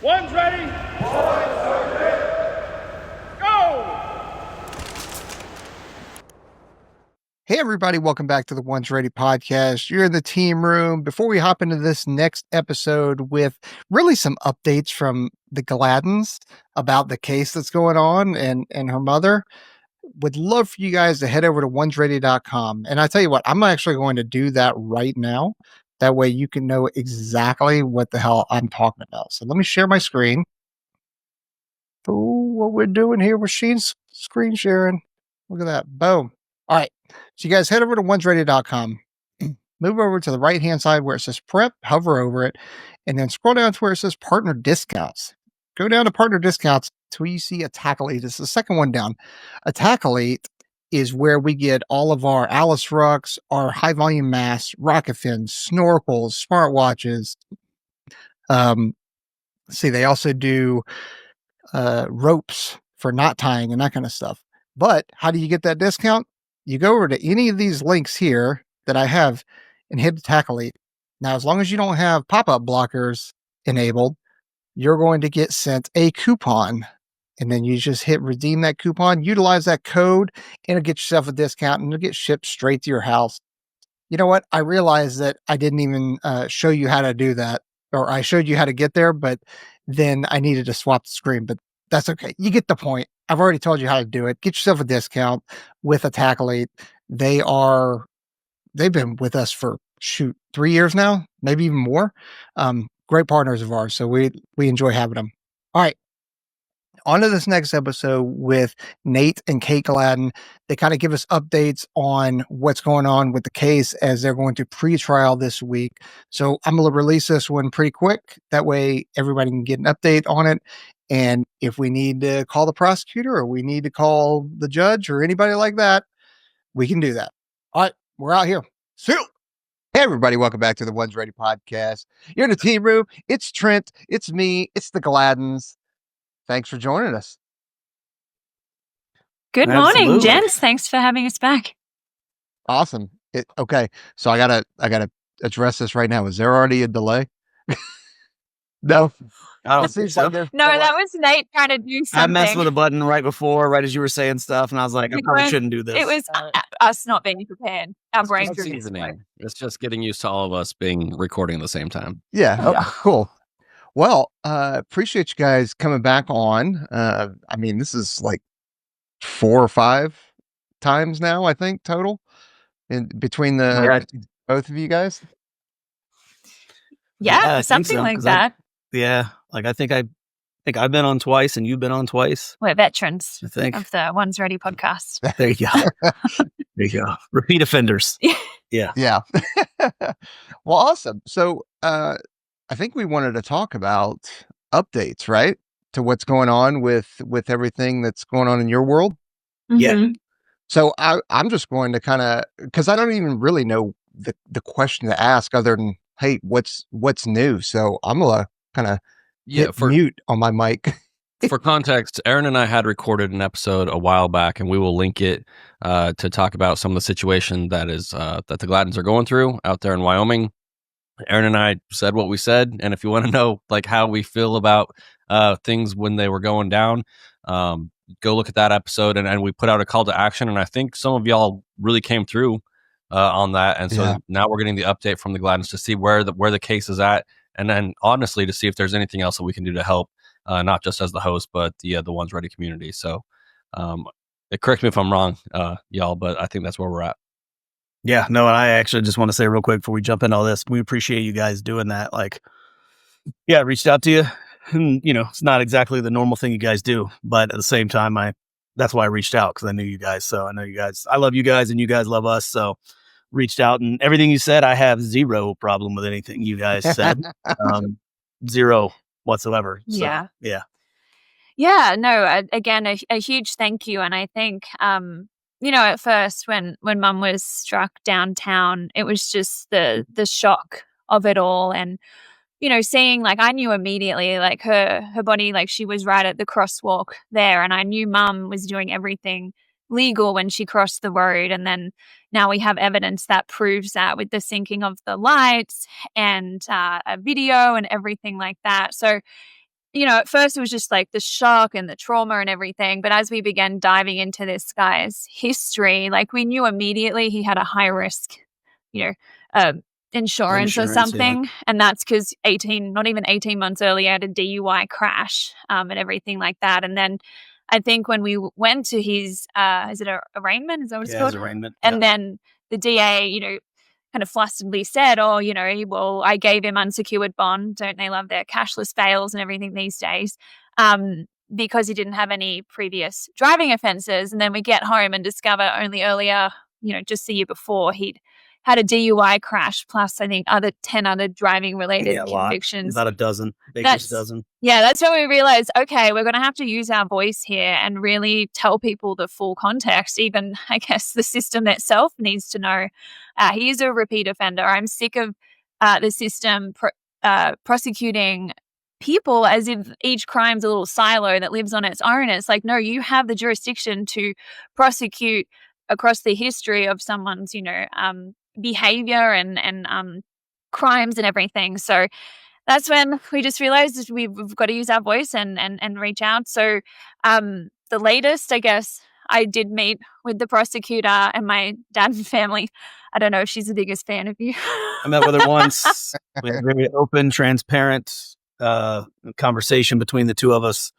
One's ready. One's ready. Go! Hey, everybody. Welcome back to the One's Ready podcast. You're in the team room. Before we hop into this next episode with really some updates from the Gladdins about the case that's going on and her mother, would love for you guys to head over to onesready.com. And I tell you what, I'm actually going to do that right now. That way you can know exactly what the hell I'm talking about. So let me share my screen. Oh, what we're doing here with Sheen's screen sharing. Look at that. Boom. All right. So you guys head over to onesready.com. Move over to the right-hand side where it says prep, hover over it, and then scroll down to where it says partner discounts. Go down to partner discounts till you see Attack Elite. It's the second one down. Attack Elite is where we get all of our Alice Rucks, our high volume masks, rocket fins, snorkels, smartwatches. See, they also do ropes for knot tying and that kind of stuff. But how do you get that discount? You go over to any of these links here that I have and hit Attack Elite. Now, as long as you don't have pop-up blockers enabled, you're going to get sent a coupon. And then you just hit redeem that coupon, utilize that code, and it'll get yourself a discount and it'll get shipped straight to your house. You know what? I realized that I didn't even show you how to do that, or I showed you how to get there, but then I needed to swap the screen, but that's okay. You get the point. I've already told you how to do it. Get yourself a discount with Attack Elite. They've been with us for 3 years now, maybe even more. Great partners of ours. So we enjoy having them. All right. On to this next episode with Nate and Kate Gladdin. They kind of give us updates on what's going on with the case as they're going to pre-trial this week. So I'm going to release this one pretty quick. That way everybody can get an update on it. And if we need to call the prosecutor or we need to call the judge or anybody like that, we can do that. All right, we're out here. See you. Hey, everybody. Welcome back to the One's Ready podcast. You're in the team room. It's Trent. It's me. It's the Gladdins. Thanks for joining us. Good morning, gents. Thanks for having us back. Awesome. Okay. So I gotta address this right now. Is there already a delay? No. I don't think so. No, that was Nate trying to do something. I messed with a button right as you were saying stuff, and I was like, I probably shouldn't do this. It was us not being prepared. Our brains were seasoning. It's just getting used to all of us being recording at the same time. Yeah. Oh, cool. Well, appreciate you guys coming back on. I mean, this is like 4 or 5 times now, I think, total in between both of you guys. Yeah, something like that. I think I've been on twice and you've been on twice. We're veterans I think. of the One's Ready podcast. There you go. There you go. Repeat offenders. Yeah. Yeah. Well, awesome. So, I think we wanted to talk about updates, right? To what's going on with everything that's going on in your world. Mm-hmm. Yeah. So I'm just going to kind of, because I don't even really know the question to ask other than, hey, what's new? So I'm gonna kind of mute on my mic. For context, Aaron and I had recorded an episode a while back, and we will link it to talk about some of the situation that the Gladdins are going through out there in Wyoming. Aaron and I said what we said, and if you want to know like how we feel about things when they were going down, go look at that episode. And we put out a call to action, and I think some of y'all really came through on that. And so now we're getting the update from the Gladdins to see where the case is at, and then honestly to see if there's anything else that we can do to help, not just as the host, but the One's Ready community. So, correct me if I'm wrong, y'all, but I think that's where we're at. Yeah, no, I actually just want to say real quick before we jump into all this, we appreciate you guys doing that. Like, I reached out to you. And, it's not exactly the normal thing you guys do, but at the same time, that's why I reached out, because I knew you guys. So I know you guys, I love you guys and you guys love us. So reached out, and everything you said, I have zero problem with anything you guys said. Zero whatsoever. So, Yeah. Yeah. Yeah. No, again, a huge thank you. And I think, at first when Mum was struck downtown, it was just the shock of it all. And, seeing, like, I knew immediately, like, her body, like, she was right at the crosswalk there. And I knew Mum was doing everything legal when she crossed the road. And then now we have evidence that proves that with the syncing of the lights and a video and everything like that. So at first it was just like the shock and the trauma and everything. But as we began diving into this guy's history, like we knew immediately he had a high risk, insurance or Insurance, something. And that's because not even 18 months earlier, had a DUI crash and everything like that. And then I think when we went to his, is it arraignment? Is that what it's called? His arraignment. And then the DA, kind of flusteredly said, well, I gave him unsecured bond. Don't they love their cashless bails and everything these days? Because he didn't have any previous driving offenses. And then we get home and discover only earlier, just the year before, he'd had a DUI crash plus I think 10 other driving related convictions. About a dozen. Baker's dozen. Yeah, that's when we realized, okay, we're going to have to use our voice here and really tell people the full context. Even, I guess, the system itself needs to know he is a repeat offender. I'm sick of the system prosecuting people as if each crime's a little silo that lives on its own. It's like, no, you have the jurisdiction to prosecute across the history of someone's, behavior and crimes and everything. So that's when we just realized we've got to use our voice and reach out. So the latest, I guess, I did meet with the prosecutor and my dad and family. I don't know if she's the biggest fan of you. I met with her once. We had a very open, transparent conversation between the two of us.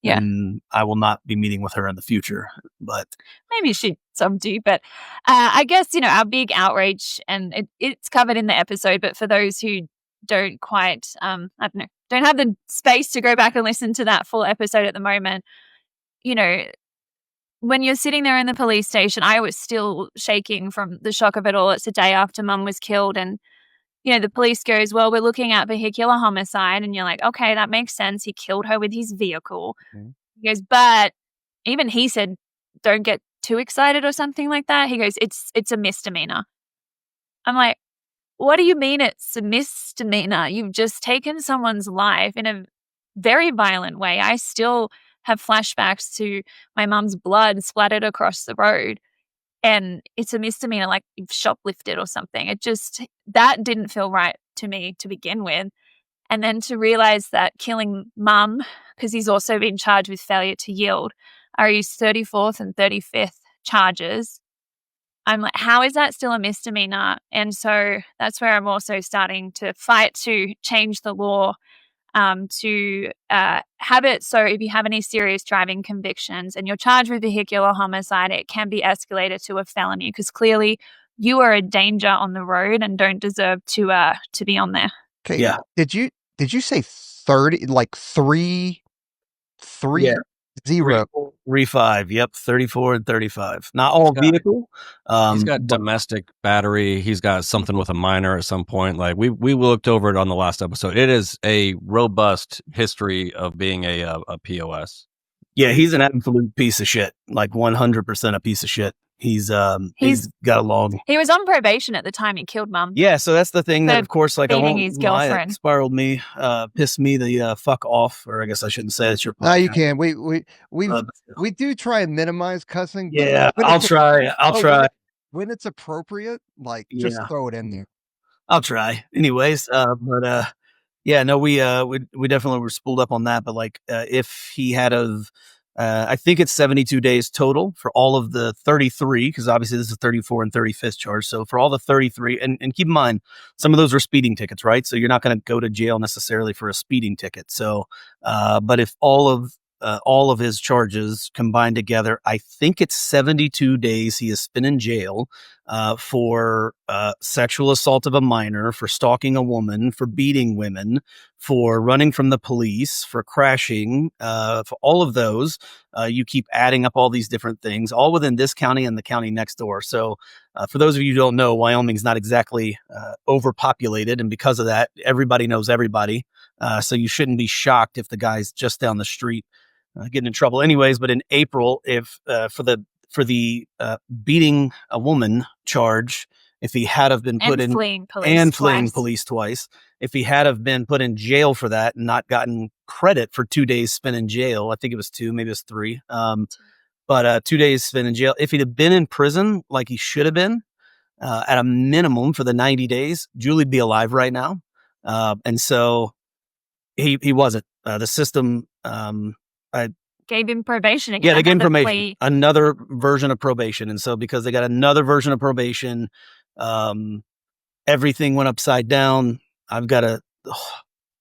Yeah. And I will not be meeting with her in the future, but maybe some do. But I guess, our big outrage, and it's covered in the episode, but for those who don't quite, don't have the space to go back and listen to that full episode at the moment, when you're sitting there in the police station, I was still shaking from the shock of it all. It's the day after Mum was killed, and the police goes, well, we're looking at vehicular homicide. And you're like, okay, that makes sense. He killed her with his vehicle. Mm-hmm. He goes, but even he said, don't get too excited or something like that. He goes, it's a misdemeanor. I'm like, what do you mean it's a misdemeanor? You've just taken someone's life in a very violent way. I still have flashbacks to my mum's blood splattered across the road. And it's a misdemeanor, like you've shoplifted or something. That didn't feel right to me to begin with. And then to realize that killing Mum, because he's also been charged with failure to yield, are his 34th and 35th charges. I'm like, how is that still a misdemeanor? And so that's where I'm also starting to fight to change the law to have it so if you have any serious driving convictions and you're charged with vehicular homicide, it can be escalated to a felony because clearly you are a danger on the road and don't deserve to be on there. Okay. Yeah. Did you say 30? Like 3? Yeah. 0. 3-5. Yep. 34 and 35. Not all vehicle. He's got domestic battery. He's got something with a minor at some point. Like we looked over it on the last episode. It is a robust history of being a POS. Yeah, he's an absolute piece of shit. Like 100% a piece of shit. He's got a long. He was on probation at the time he killed Mum. Yeah, so that's the thing that, of course, like his girlfriend spiraled me, pissed me the fuck off, or I guess I shouldn't say it's your podcast. No, you can. We do try and minimize cussing. Yeah, I'll try. When it's appropriate, just throw it in there. I'll try. Anyways, yeah, no, we definitely were spooled up on that. But if he had I think it's 72 days total for all of the 33, because obviously this is 34 and 35th charge. So for all the 33, and keep in mind, some of those are speeding tickets, right? So you're not going to go to jail necessarily for a speeding ticket. So, but if all of his charges combined together, I think it's 72 days he has spent in jail for sexual assault of a minor, for stalking a woman, for beating women, for running from the police, for crashing, for all of those. You keep adding up all these different things, all within this county and the county next door. So for those of you who don't know, Wyoming's not exactly overpopulated. And because of that, everybody knows everybody. So you shouldn't be shocked if the guy's just down the street getting in trouble anyways. But in April, if for the beating a woman charge, if he had have been put in fleeing police twice, if he had have been put in jail for that and not gotten credit for 2 days spent in jail, I think it was 2, maybe it was 3. But 2 days spent in jail. If he'd have been in prison like he should have been, at a minimum for the 90 days, Julie'd be alive right now. And so he wasn't. the system, Gave him probation again. yeah, they gave him another probation, plea. another version of probation. And so because they got another version of probation, everything went upside down. I've got to,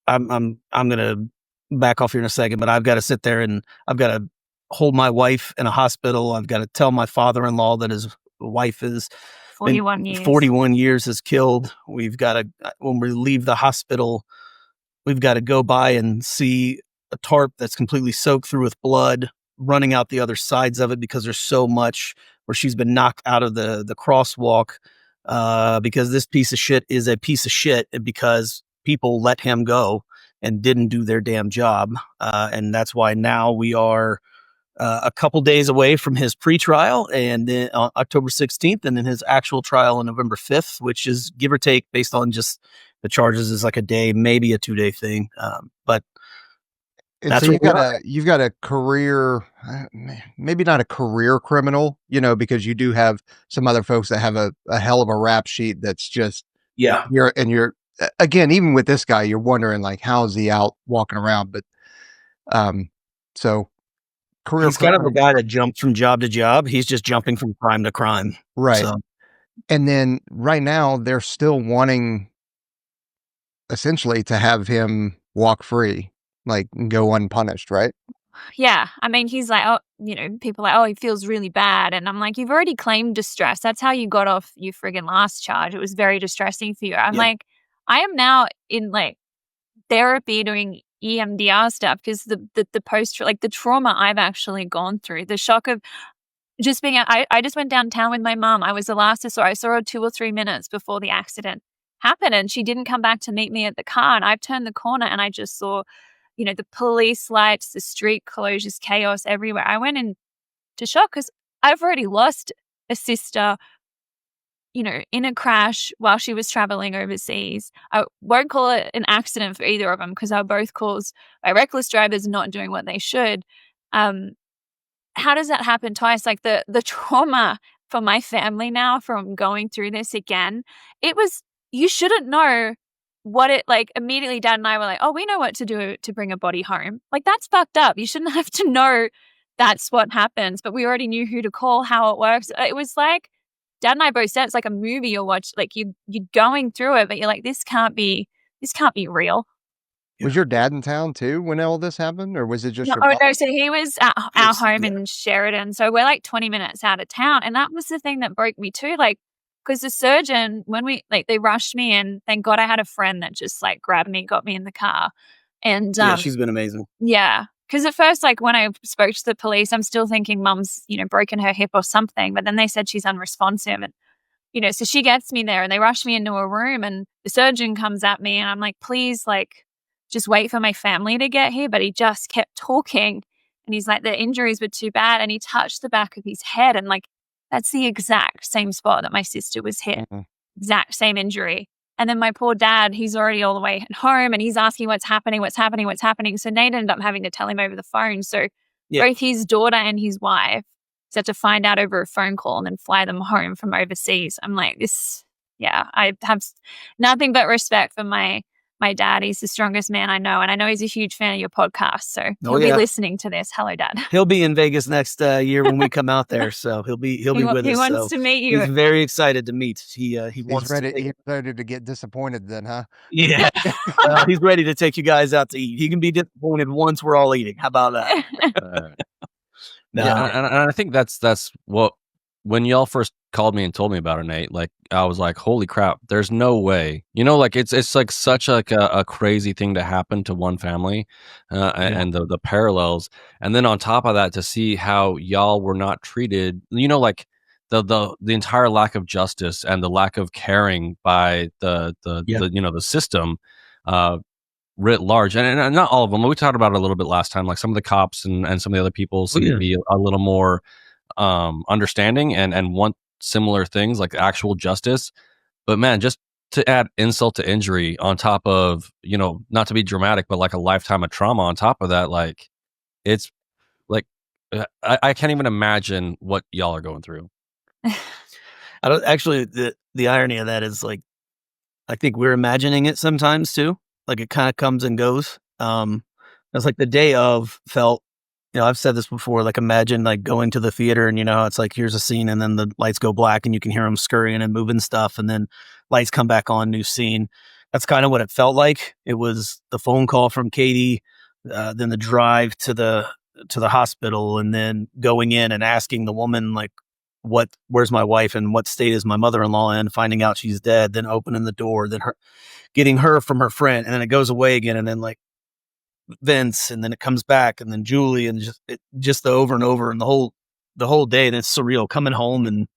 I'm going to back off here in a second, but I've got to sit there and I've got to hold my wife in a hospital. I've got to tell my father-in-law that his wife is 41 years. 41 years is killed. We've got to, when we leave the hospital, we've got to go by and see a tarp that's completely soaked through with blood running out the other sides of it because there's so much where she's been knocked out of the crosswalk because this piece of shit is a piece of shit because people let him go and didn't do their damn job. And that's why now we are a couple days away from his pretrial and then on October 16th and then his actual trial on November 5th, which is give or take based on just the charges is like a day, maybe a 2-day thing. But And that's so what you've got a career, maybe not a career criminal, because you do have some other folks that have a hell of a rap sheet that's just, yeah. you're again, even with this guy, you're wondering like, how is he out walking around? But, so career He's kind of a criminal, guy that jumps from job to job. He's just jumping from crime to crime. right. So, And then right now they're still wanting essentially to have him walk free, like go unpunished, right? Yeah. I mean, he's like, oh, people are like, oh, he feels really bad. And I'm like, you've already claimed distress. That's how you got off your friggin' last charge. It was very distressing for you. I'm like, I am now in like therapy doing EMDR stuff because the post, like the trauma I've actually gone through, the shock of just being, I just went downtown with my mom. I was the last to saw. I saw her 2 or 3 minutes before the accident happened and she didn't come back to meet me at the car. And I've turned the corner and I just saw, the police lights, the street closures, chaos everywhere. I went into shock because I've already lost a sister, in a crash while she was traveling overseas. I won't call it an accident for either of them because they were both caused by reckless drivers not doing what they should. How does that happen twice? Like the trauma for my family now from going through this again, you shouldn't know what it like. Immediately Dad and I were like, oh, we know what to do to bring a body home. Like that's fucked up. You shouldn't have to know that's what happens, but we already knew who to call, how it works. It was like Dad and I both said it's like a movie you're watching, like you're going through it, but you're like, this can't be real. Was your dad in town too when all this happened, or was it just No, your mom? so he was at our home in Sheridan. So we're like 20 minutes out of town. And that was the thing that broke me too. Like, because the surgeon, when they rushed me in, thank God I had a friend that just like grabbed me, got me in the car. And yeah, she's been amazing. Yeah. Because at first, like when I spoke to the police, I'm still thinking Mum's, broken her hip or something. But then they said she's unresponsive. And, so she gets me there and they rush me into a room and the surgeon comes at me and I'm like, please, like, just wait for my family to get here. But he just kept talking and he's like, the injuries were too bad. And he touched the back of his head. And like, that's the exact same spot that my sister was hit. Mm-hmm. Exact same injury. And then my poor dad, he's already all the way at home and he's asking what's happening. So Nate ended up having to tell him over the phone. So both his daughter and his wife had to find out over a phone call and then fly them home from overseas. I'm like, I have nothing but respect for my dad. He's the strongest man I know. And I know he's a huge fan of your podcast. So he'll be listening to this. Hello, Dad. He'll be in Vegas next year when we come out there. So he'll be with us. He wants to meet you. He's very excited to meet. He's ready to get disappointed then, huh? Yeah. He's ready to take you guys out to eat. He can be disappointed once we're all eating. How about that? No. Yeah, and I think that's what, when y'all first called me and told me about it, Nate, like I was like, holy crap, there's no way, like it's like such like a crazy thing to happen to one family, and the parallels. And then on top of that, to see how y'all were not treated, like the entire lack of justice and the lack of caring by the system, writ large, and not all of them. We talked about it a little bit last time. Like some of the cops and some of the other people seem to be a little more understanding and want similar things like actual justice. But man, just to add insult to injury on top of, not to be dramatic, but like a lifetime of trauma on top of that, like it's like I can't even imagine what y'all are going through. I don't actually. The irony of that is like, I think we're imagining it sometimes too. Like it kind of comes and goes. It's like the day of felt, I've said this before, like imagine like going to the theater and it's like, here's a scene and then the lights go black and you can hear them scurrying and moving stuff. And then lights come back on, new scene. That's kind of what it felt like. It was the phone call from Katie, then the drive to the hospital, and then going in and asking the woman, like, where's my wife and what state is my mother-in-law in, finding out she's dead, then opening the door, then getting her from her friend. And then it goes away again. And then like Vince, and then it comes back, and then Julie, and just the over and over, and the whole day. And it's surreal coming home and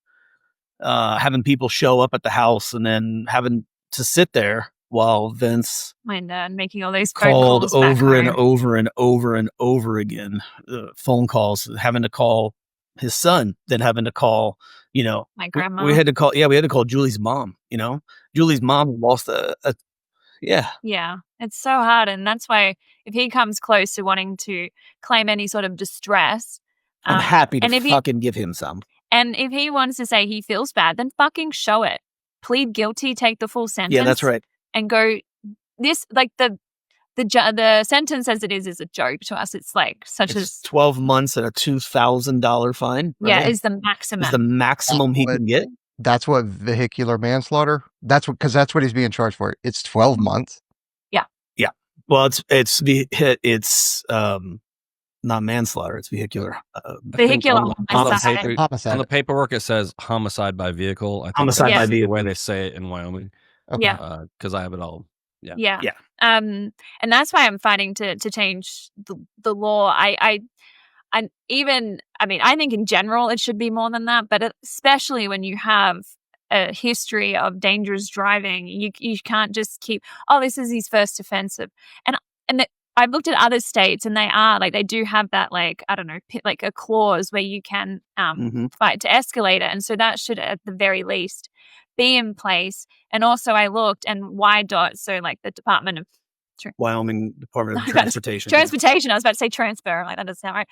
having people show up at the house, and then having to sit there while Vince making all those phone called calls over back and home. over and over and over again, phone calls, having to call his son, then having to call, My grandma. we had to call Julie's mom. Julie's mom lost yeah. It's so hard, and that's why if he comes close to wanting to claim any sort of distress, I'm happy to and if fucking give him some. And if he wants to say he feels bad, then fucking show it. Plead guilty, take the full sentence. Yeah, that's right. And go. This like the sentence as it is a joke to us. It's like it's 12 months and a $2,000 fine. Right? Yeah, is the maximum. Is the maximum he can get. That's what vehicular manslaughter. That's what he's being charged for. It's 12 months. Yeah. Well, it's not manslaughter. It's vehicular. Vehicular homicide. On the paperwork, it says homicide by vehicle. I think homicide by vehicle. The way they say it in Wyoming. Okay. Yeah. Because I have it all. Yeah. And that's why I'm fighting to change the law. I think in general it should be more than that, but especially when you have a history of dangerous driving, you can't just keep, this is his first offensive. And I've looked at other states, and they do have that, like, I don't know, like a clause where you can fight to escalate it. And so that should at the very least be in place. And also I looked, and YDOT, so like the Department of Wyoming Department of Transportation. I was about to say transfer. Like, that doesn't sound right.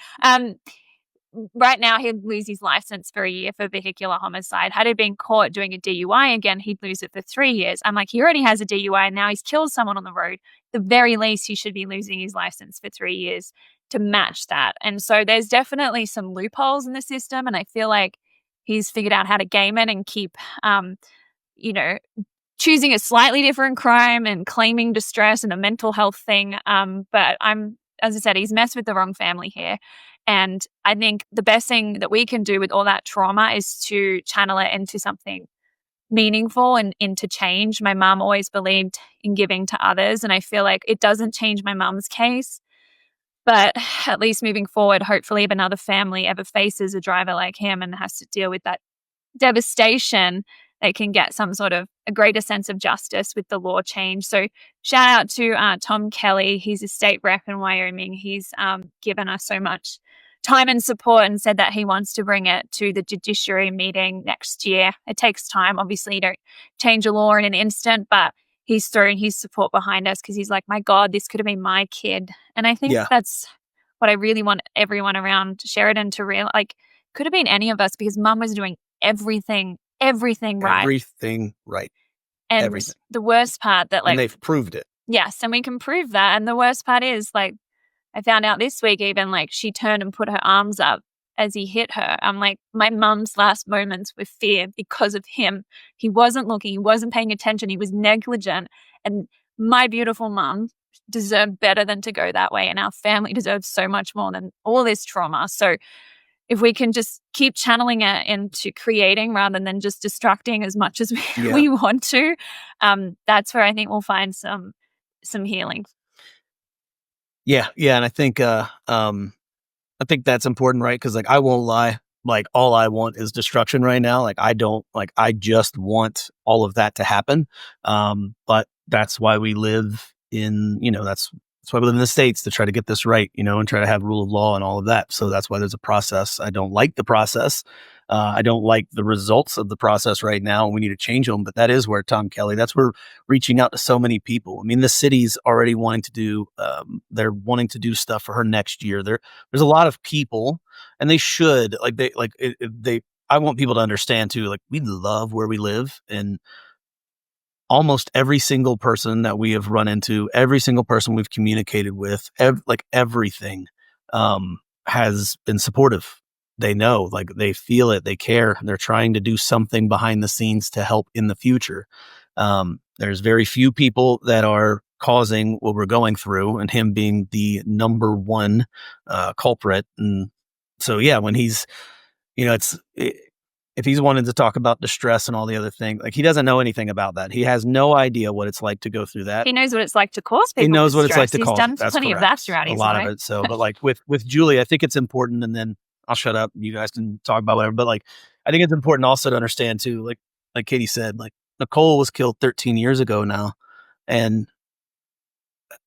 Right now, he'd lose his license for a year for vehicular homicide. Had he been caught doing a DUI again, he'd lose it for 3 years. I'm like, he already has a DUI, and now he's killed someone on the road. At the very least, he should be losing his license for 3 years to match that. And so there's definitely some loopholes in the system, and I feel like he's figured out how to game it and keep, choosing a slightly different crime and claiming distress and a mental health thing. But as I said, he's messed with the wrong family here. And I think the best thing that we can do with all that trauma is to channel it into something meaningful and into change. My mom always believed in giving to others, and I feel like it doesn't change my mom's case. But at least moving forward, hopefully if another family ever faces a driver like him and has to deal with that devastation, they can get some sort of a greater sense of justice with the law change. So shout out to Tom Kelly. He's a state rep in Wyoming. He's given us so much time and support and said that he wants to bring it to the judiciary meeting next year. It takes time. Obviously, you don't change a law in an instant, but he's throwing his support behind us because he's like, my God, this could have been my kid. And I think that's what I really want everyone around Sheridan to realize. Like, could have been any of us, because Mum was doing everything right. Everything right. And everything. The worst part that, like, and they've proved it. Yes, and we can prove that. And the worst part is, like, I found out this week even, like, she turned and put her arms up as he hit her. I'm like, my mum's last moments were fear because of him. He wasn't looking. He wasn't paying attention. He was negligent. And my beautiful mum deserved better than to go that way. And our family deserves so much more than all this trauma. So if we can just keep channeling it into creating rather than just destructing as much as we want to, that's where I think we'll find some healing. Yeah. And I think that's important, right? Because, like, I won't lie, like, all I want is destruction right now. Like, I just want all of that to happen. But that's why we live in, that's why we live in the States, to try to get this right, and try to have rule of law and all of that. So that's why there's a process. I don't like the process. I don't like the results of the process right now, and we need to change them. But that is where Tom Kelly, that's where reaching out to so many people. I mean, the city's already wanting to do, they're wanting to do stuff for her next year. There's a lot of people, and they should, I want people to understand too, like, we love where we live, and almost every single person that we have run into, every single person we've communicated with, everything, has been supportive. They know, like they feel it, they care. They're trying to do something behind the scenes to help in the future. There's very few people that are causing what we're going through, and him being the number one culprit. And so, yeah, when he's, if he's wanting to talk about distress and all the other things, like he doesn't know anything about that. He has no idea what it's like to go through that. He knows what it's like to cause people. He knows what it's like to He's cause. done That's plenty correct. of that throughout his life. A lot of it. So, but like with Julie, I think it's important, and then I'll shut up. You guys can talk about whatever. But like, I think it's important also to understand too, like Katie said, like Nicole was killed 13 years ago now, and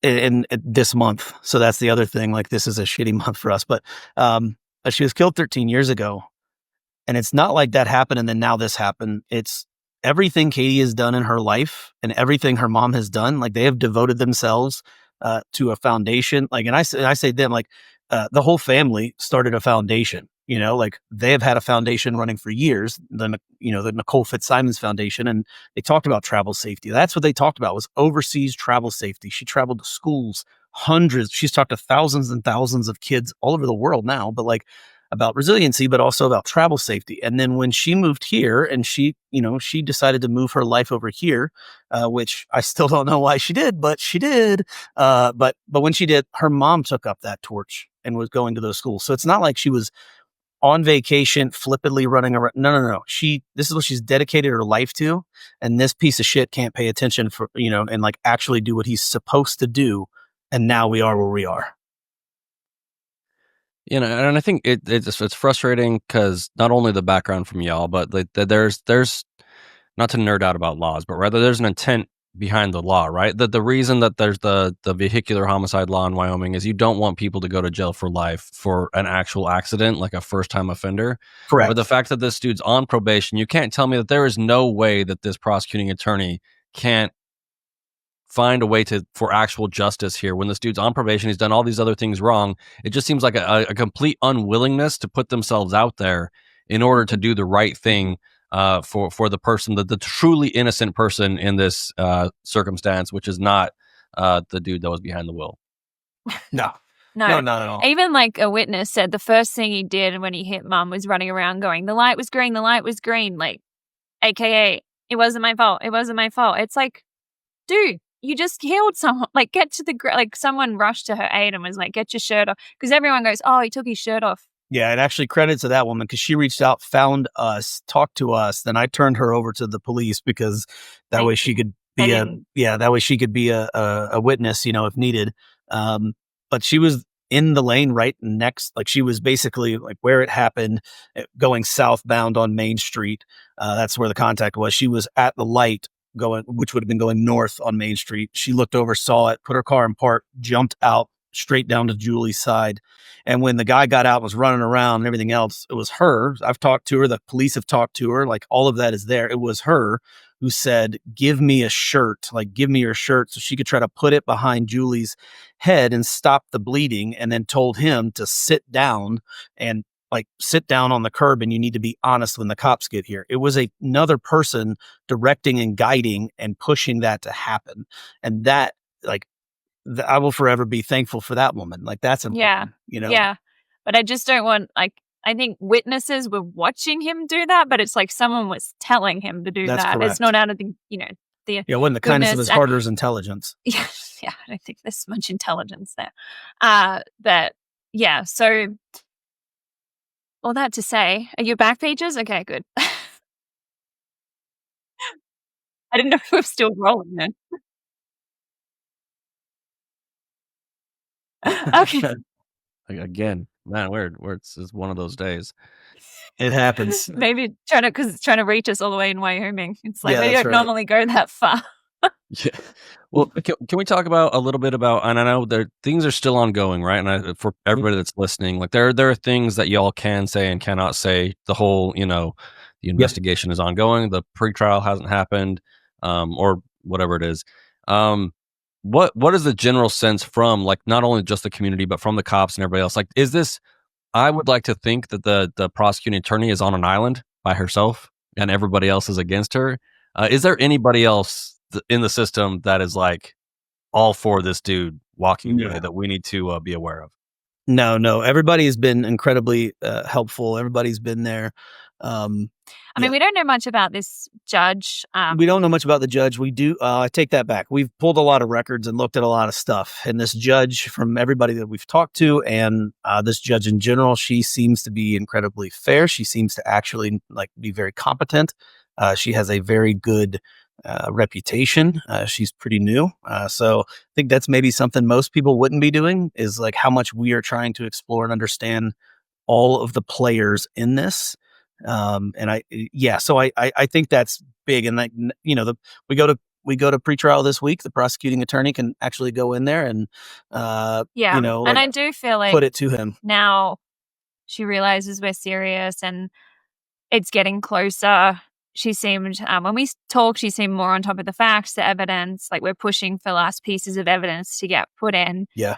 in this month. So that's the other thing. Like, this is a shitty month for us, but she was killed 13 years ago. And it's not like that happened and then now this happened. It's everything Katie has done in her life and everything her mom has done. Like, they have devoted themselves to a foundation. Like, and I say them, like, the whole family started a foundation. Like, they have had a foundation running for years, the Nicole Fitzsimons Foundation, and they talked about travel safety. That's what they talked about, was overseas travel safety. She traveled to schools, hundreds. She's talked to thousands and thousands of kids all over the world now, but like, about resiliency, but also about travel safety. And then when she moved here and she decided to move her life over here, which I still don't know why she did, but she did. But when she did, her mom took up that torch and was going to those schools. So it's not like she was on vacation, flippantly running around. No. This is what she's dedicated her life to. And this piece of shit can't pay attention for, and like actually do what he's supposed to do. And now we are where we are. And I think it's frustrating because not only the background from y'all, but like there's not to nerd out about laws, but rather there's an intent behind the law, right? The reason that there's the vehicular homicide law in Wyoming is you don't want people to go to jail for life for an actual accident, like a first-time offender. Correct. But the fact that this dude's on probation, you can't tell me that there is no way that this prosecuting attorney can't find a way for actual justice here. When this dude's on probation, he's done all these other things wrong. It just seems like a complete unwillingness to put themselves out there in order to do the right thing for the person, the truly innocent person in this circumstance, which is not the dude that was behind the wheel. No, not at all. Even like a witness said the first thing he did when he hit mum was running around going, the light was green, like, AKA, it wasn't my fault. It's like, dude, you just killed someone. Like, get to the like, someone rushed to her aid and was like, get your shirt off, because everyone goes, oh, he took his shirt off. Yeah, and actually credit to that woman, because she reached out, found us, talked to us. Then I turned her over to the police because that way she could be a witness, if needed. But she was in the lane right next, like she was basically like where it happened, going southbound on Main Street. That's where the contact was. She was at the light which would have been going north on Main Street. She looked over, saw it, put her car in park, jumped out straight down to Julie's side. And when the guy got out, was running around and everything else, it was her. I've talked to her. The police have talked to her. Like, all of that is there. It was her who said, give me a shirt, like, give me your shirt, so she could try to put it behind Julie's head and stop the bleeding, and then told him to sit down and like sit down on the curb, and you need to be honest when the cops get here. It was another person directing and guiding and pushing that to happen. And that, like, I will forever be thankful for that woman. Like, that's important, Yeah. But I just don't want, like, I think witnesses were watching him do that, but it's like someone was telling him to do That's that. correct. It's not out of the, it wasn't the kindness of his heart or his intelligence. Yeah, I don't think there's much intelligence there. But yeah, so all that to say, are your back pages? Okay, good. I didn't know if we were still rolling then. Okay. Again, man, it's one of those days. It happens. Maybe because it's trying to reach us all the way in Wyoming. It's like, Yeah, they that's don't right. normally go that far. Yeah. Well, can we talk about a little bit about, and I know things are still ongoing, right? And for everybody that's listening, like there are things that y'all can say and cannot say. The whole, the investigation is ongoing. The pretrial hasn't happened, or whatever it is. What is the general sense from, like, not only just the community, but from the cops and everybody else? Like, is this, I would like to think that the prosecuting attorney is on an island by herself and everybody else is against her. Is there anybody else in the system that is like all for this dude walking away that we need to be aware of? No. Everybody has been incredibly helpful. Everybody's been there. I mean, we don't know much about this judge. We don't know much about the judge. We do. I take that back. We've pulled a lot of records and looked at a lot of stuff. And this judge, from everybody that we've talked to, and this judge in general, she seems to be incredibly fair. She seems to actually be very competent. She has a very good reputation. She's pretty new. So I think that's maybe something most people wouldn't be doing, is like how much we are trying to explore and understand all of the players in this. So I think that's big. And we go to pretrial this week. The prosecuting attorney can actually go in there and, and I do feel like put it to him. Now she realizes we're serious and it's getting closer. She seemed, when we talked, she seemed more on top of the facts, the evidence, like we're pushing for last pieces of evidence to get put in. Yeah.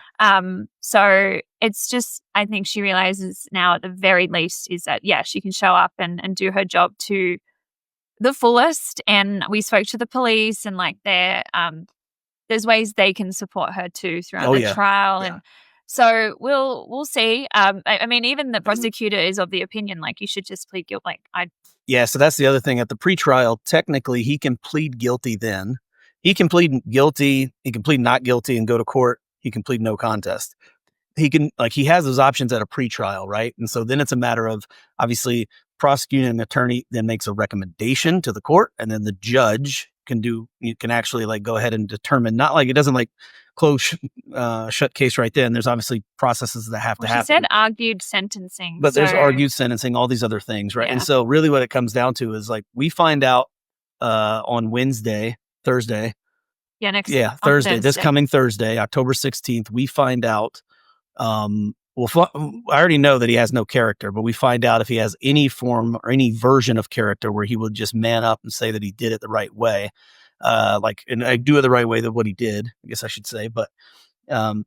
So it's just, I think she realizes now at the very least is that, she can show up and do her job to the fullest. And we spoke to the police and there's ways they can support her too throughout the trial. Yeah. And so we'll see. I mean, even the prosecutor is of the opinion, you should just plead guilty. Yeah, so that's the other thing. At the pretrial, technically, he can plead guilty then. He can plead guilty, he can plead not guilty and go to court. He can plead no contest. He can, he has those options at a pretrial, right? And so then it's a matter of, obviously, prosecuting attorney then makes a recommendation to the court, and then the judge can actually go ahead and determine, not it doesn't close shut case right then. There's obviously processes that have to happen. She said argued sentencing. But there's argued sentencing, all these other things, right? Yeah. And so really what it comes down to is we find out on Thursday. Yeah, Thursday. This coming Thursday, October 16th, we find out, I already know that he has no character, but we find out if he has any form or any version of character where he will just man up and say that he did it the right way. And I do it the right way that what he did, I guess I should say, but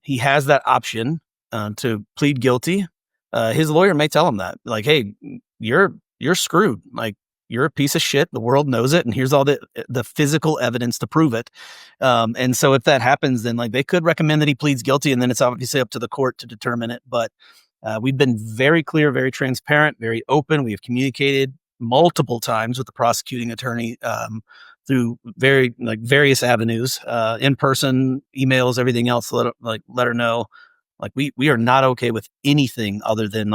he has that option to plead guilty. His lawyer may tell him that, hey, you're screwed. You're a piece of shit. The world knows it. And here's all the physical evidence to prove it. And so if that happens, then they could recommend that he pleads guilty, and then it's obviously up to the court to determine it. But we've been very clear, very transparent, very open. We have communicated multiple times with the prosecuting attorney through various avenues, in person, emails, everything else. Let her know, we are not okay with anything other than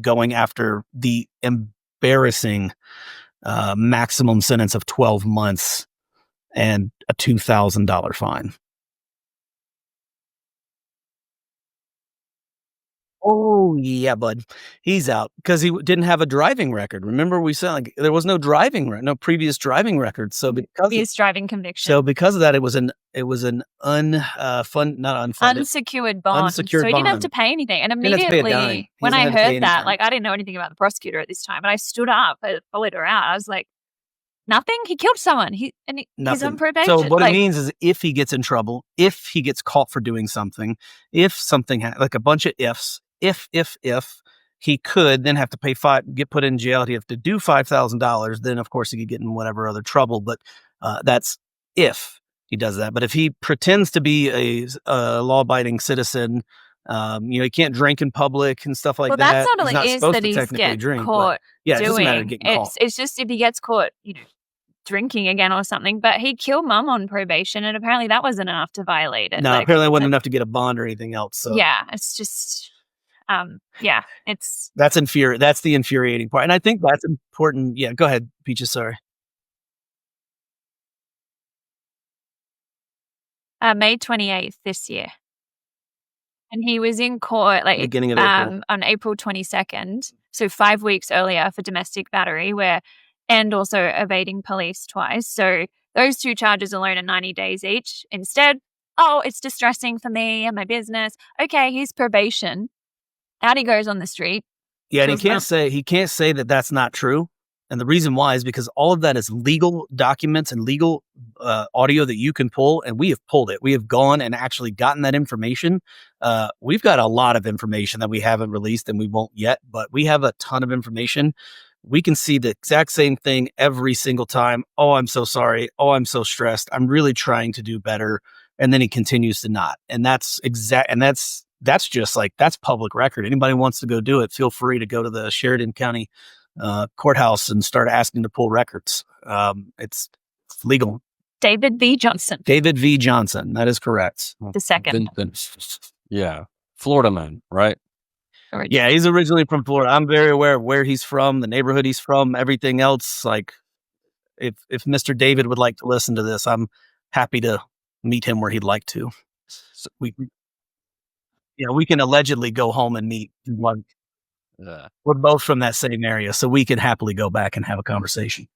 going after the embarrassing maximum sentence of 12 months and a $2,000 fine. Oh yeah, bud. He's out because he didn't have a driving record. Remember, we said there was no previous driving record. So previous driving conviction. So because of that, it was an unsecured bond. So he didn't have to pay anything. And immediately when I heard that, I didn't know anything about the prosecutor at this time, and I stood up, I followed her out. I was like, nothing. He killed someone. He's on probation. So what it means is, if he gets in trouble, if he gets caught for doing something, if something a bunch of ifs. If he could then have to pay get put in jail, he'd have to do $5,000. Then of course he could get in whatever other trouble. But that's if he does that. But if he pretends to be a law-abiding citizen, he can't drink in public and stuff like that. Well, that's not all it is that he's getting caught doing. It doesn't matter getting caught. It's just if he gets caught, drinking again or something. But he killed mum on probation, and apparently that wasn't enough to violate it. No, apparently it wasn't enough to get a bond or anything else. So yeah, it's just. That's the infuriating part. And I think that's important. Yeah, go ahead, Peaches, sorry. May 28th this year. And he was in court beginning of April. On April 22nd, so 5 weeks earlier, for domestic battery, and also evading police twice. So those two charges alone are 90 days each. Instead, it's distressing for me and my business. Okay, he's probation. Out he goes on the street. Yeah, and he can't say that that's not true. And the reason why is because all of that is legal documents and legal audio that you can pull, and we have pulled it. We have gone and actually gotten that information. We've got a lot of information that we haven't released and we won't yet, but we have a ton of information. we can see the exact same thing every single time. Oh, I'm so sorry. Oh, I'm so stressed. I'm really trying to do better. And then he continues to not. And that's just like, that's public record. Anybody wants to go do it, feel free to go to the Sheridan County courthouse and start asking to pull records. It's legal. David V. Johnson. David V. Johnson. That is correct. The second. Yeah. Florida man, right? Yeah, he's originally from Florida. I'm very aware of where he's from, the neighborhood he's from, everything else. Like, if Mr. David would like to listen to this, I'm happy to meet him where he'd like to. So we can allegedly go home and meet. We're both from that same area, so we can happily go back and have a conversation.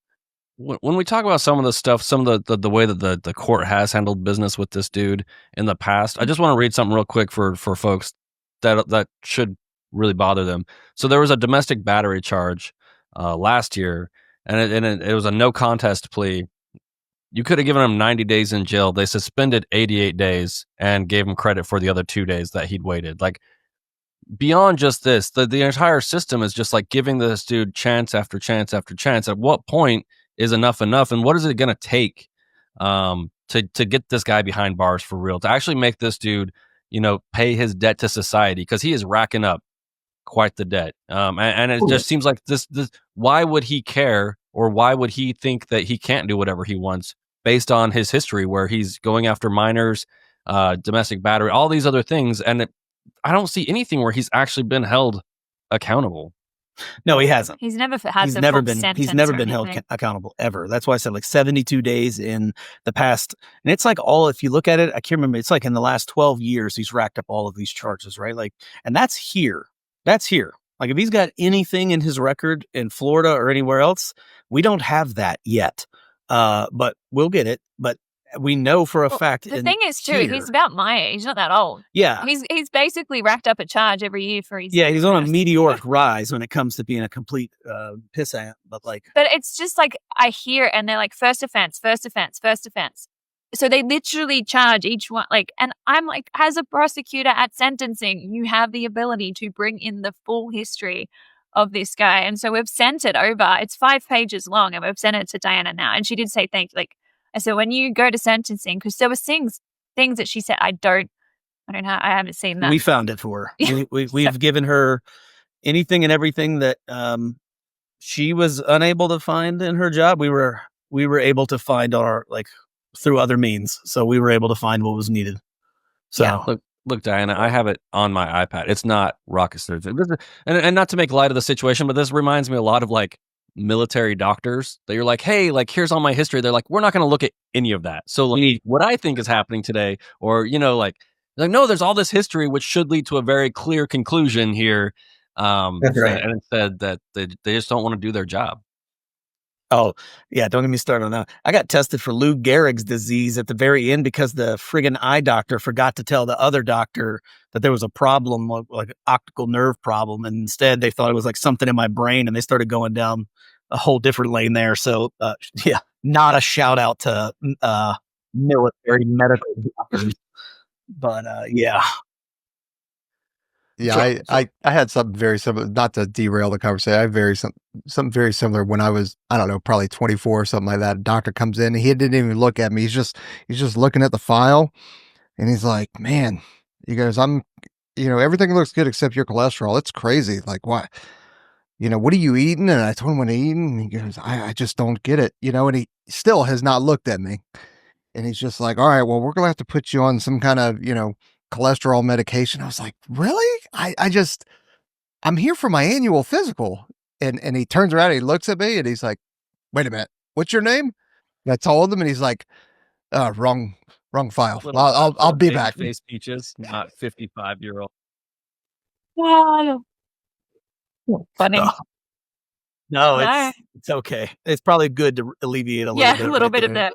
When we talk about some of the stuff, some of the way that the court has handled business with this dude in the past, I just want to read something real quick for folks that should really bother them. So there was a domestic battery charge last year, and it was a no contest plea. You could have given him 90 days in jail. They suspended 88 days and gave him credit for the other 2 days that he'd waited. Like, beyond just this, the entire system is just like giving this dude chance after chance after chance. At what point is enough? And what is it going to take to get this guy behind bars for real, to actually make this dude, pay his debt to society? Because he is racking up quite the debt. And it just seems like this, why would he care, or why would he think that he can't do whatever he wants based on his history where he's going after minors, domestic battery, all these other things? And I don't see anything where he's actually been held accountable. No, he hasn't. He's never had He's never been held accountable ever. That's why I said like 72 days in the past. And it's like if you look at it, I can't remember. It's like in the last 12 years, he's racked up all of these charges, right? Like, and that's here. Like, if he's got anything in his record in Florida or anywhere else, we don't have that yet. But we'll get it. But we know for a fact. The thing is, too, he's about my age. He's not that old. Yeah. He's basically racked up a charge every year for his. Yeah, he's on a meteoric rise when it comes to being a complete pissant. But it's just like, I hear, and they're like, first offense. So they literally charge each one, like, and I'm like, as a prosecutor at sentencing, you have the ability to bring in the full history of this guy. And so we've sent it over. It's 5 pages long, and we've sent it to Diana now. And she did say thank you. Like, I said, when you go to sentencing, because there were things that she said, I haven't seen that. We found it for her. We've given her anything and everything that she was unable to find in her job. We were able to find through other means. So we were able to find what was needed. So yeah. Look, Diana, I have it on my iPad. It's not rocket science. And not to make light of the situation, but this reminds me a lot of like military doctors that you're like, hey, like, here's all my history. They're like, we're not going to look at any of that. So like, what I think is happening today, or, like, no, there's all this history, which should lead to a very clear conclusion here. That's right. And instead that they just don't want to do their job. Oh, yeah, don't get me started on that. I got tested for Lou Gehrig's disease at the very end because the friggin' eye doctor forgot to tell the other doctor that there was a problem, like an optical nerve problem. And instead, they thought it was like something in my brain, and they started going down a whole different lane there. So, not a shout out to military medical doctors. But, yeah. Yeah, I had something very similar, not to derail the conversation. I had something very similar when I was, I don't know, probably 24 or something like that. A doctor comes in and he didn't even look at me. He's just looking at the file, and he's like, man, he goes, everything looks good except your cholesterol. It's crazy. Like, what? What are you eating? And I told him what I'm eating. And he goes, I just don't get it. And he still has not looked at me. And he's just like, all right, well, we're going to have to put you on some kind of, cholesterol medication. I was like, really? I'm here for my annual physical. And he turns around and he looks at me and he's like, wait a minute, what's your name? And I told him, and he's like, wrong file. I'll be back. Face peaches, not 55-year-old. Wow. Funny. No, it's okay. It's probably good to alleviate a little bit. Of that.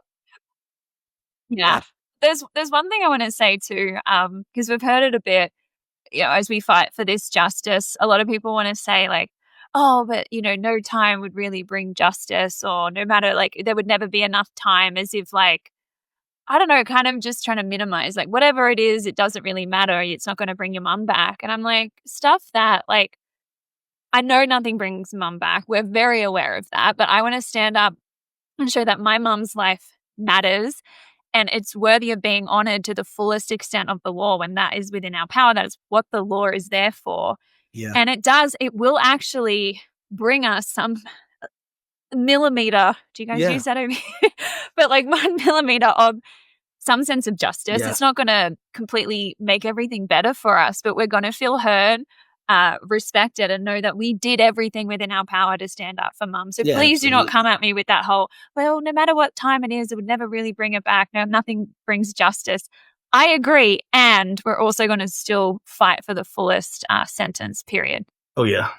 Yeah. There's one thing I want to say too, because we've heard it a bit, as we fight for this justice. A lot of people want to say like, oh, but no time would really bring justice, or no matter, like, there would never be enough time, as if like, I don't know, kind of just trying to minimize, like, whatever it is, it doesn't really matter. It's not going to bring your mum back. And I'm like, stuff that, like, I know nothing brings mum back. We're very aware of that, but I want to stand up and show that my mum's life matters and it's worthy of being honored to the fullest extent of the law when that is within our power. That is what the law is there for. Yeah. And it will actually bring us some millimeter. Do you guys use that over here? But like 1 millimeter of some sense of justice. Yeah. It's not going to completely make everything better for us, but we're going to feel heard, respected, and know that we did everything within our power to stand up for mum. So please do not come at me with that whole, well, no matter what time it is, it would never really bring it back. No, nothing brings justice. I agree. And we're also going to still fight for the fullest sentence, period. Oh, yeah.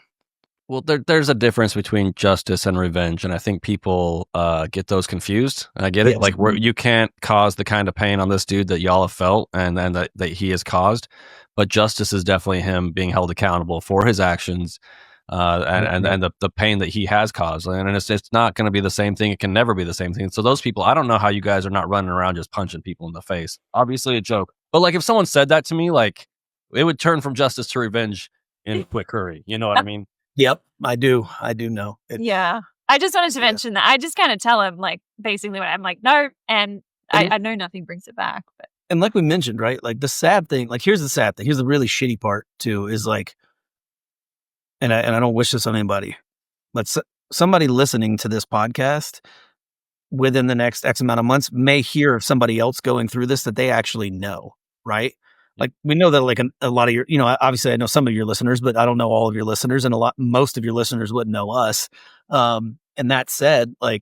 Well, there's a difference between justice and revenge, and I think people get those confused. I get it. Yes. Like, you can't cause the kind of pain on this dude that y'all have felt and that he has caused, but justice is definitely him being held accountable for his actions and the pain that he has caused. And it's not going to be the same thing. It can never be the same thing. So those people, I don't know how you guys are not running around just punching people in the face. Obviously a joke. But like if someone said that to me, like it would turn from justice to revenge in a quick hurry. You know what I mean? Yep, I do know. Yeah. I just wanted to mention that. I just kind of tell him, like, basically what I'm like, no, and I know nothing brings it back. But. And like we mentioned, right? Like the sad thing, like here's the sad thing. Here's the really shitty part too, is like, and I don't wish this on anybody, but somebody listening to this podcast within the next X amount of months may hear of somebody else going through this that they actually know, right? Like we know that like a lot of your, obviously I know some of your listeners, but I don't know all of your listeners, and most of your listeners wouldn't know us. And that said, like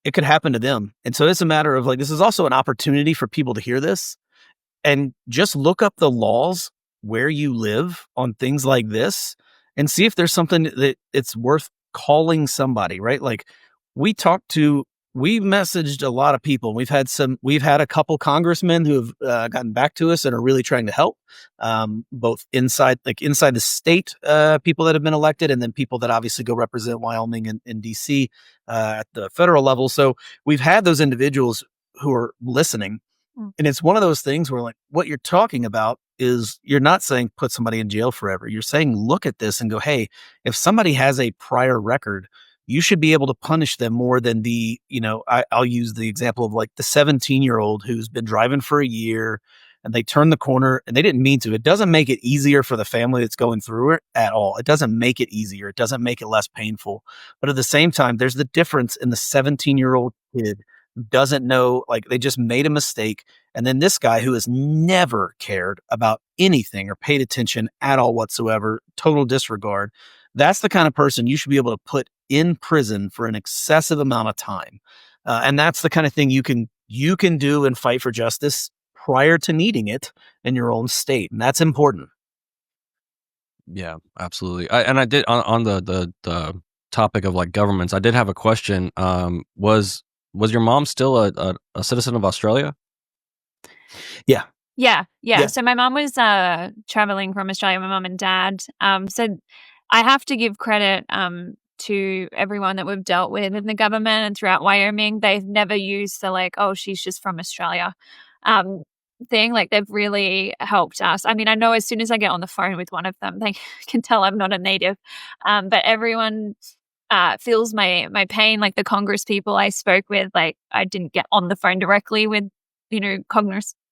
it could happen to them. And so it's a matter of like, this is also an opportunity for people to hear this and just look up the laws where you live on things like this and see if there's something that it's worth calling somebody, right? Like we messaged a lot of people. We've had a couple congressmen who have gotten back to us and are really trying to help, both inside the state, people that have been elected, and then people that obviously go represent Wyoming and DC at the federal level. So we've had those individuals who are listening. And it's one of those things where like what you're talking about is you're not saying put somebody in jail forever. You're saying look at this and go, hey, if somebody has a prior record, you should be able to punish them more than I'll use the example of like the 17-year-old who's been driving for a year and they turn the corner and they didn't mean to. It doesn't make it easier for the family that's going through it at all. It doesn't make it easier. It doesn't make it less painful. But at the same time, there's the difference in the 17-year-old kid who doesn't know, like they just made a mistake. And then this guy who has never cared about anything or paid attention at all whatsoever, total disregard. That's the kind of person you should be able to put in prison for an excessive amount of time. And that's the kind of thing you can do and fight for justice prior to needing it in your own state. And that's important. Yeah, absolutely. I did on the topic of like governments, I did have a question. Was your mom still a citizen of Australia? Yeah. So my mom was traveling from Australia, my mom and dad. So I have to give credit to everyone that we've dealt with in the government and throughout Wyoming. They've never used the like, oh, she's just from Australia thing. Like they've really helped us. I mean, I know as soon as I get on the phone with one of them, they can tell I'm not a native. But everyone feels my pain. Like the Congress people I spoke with, like I didn't get on the phone directly with,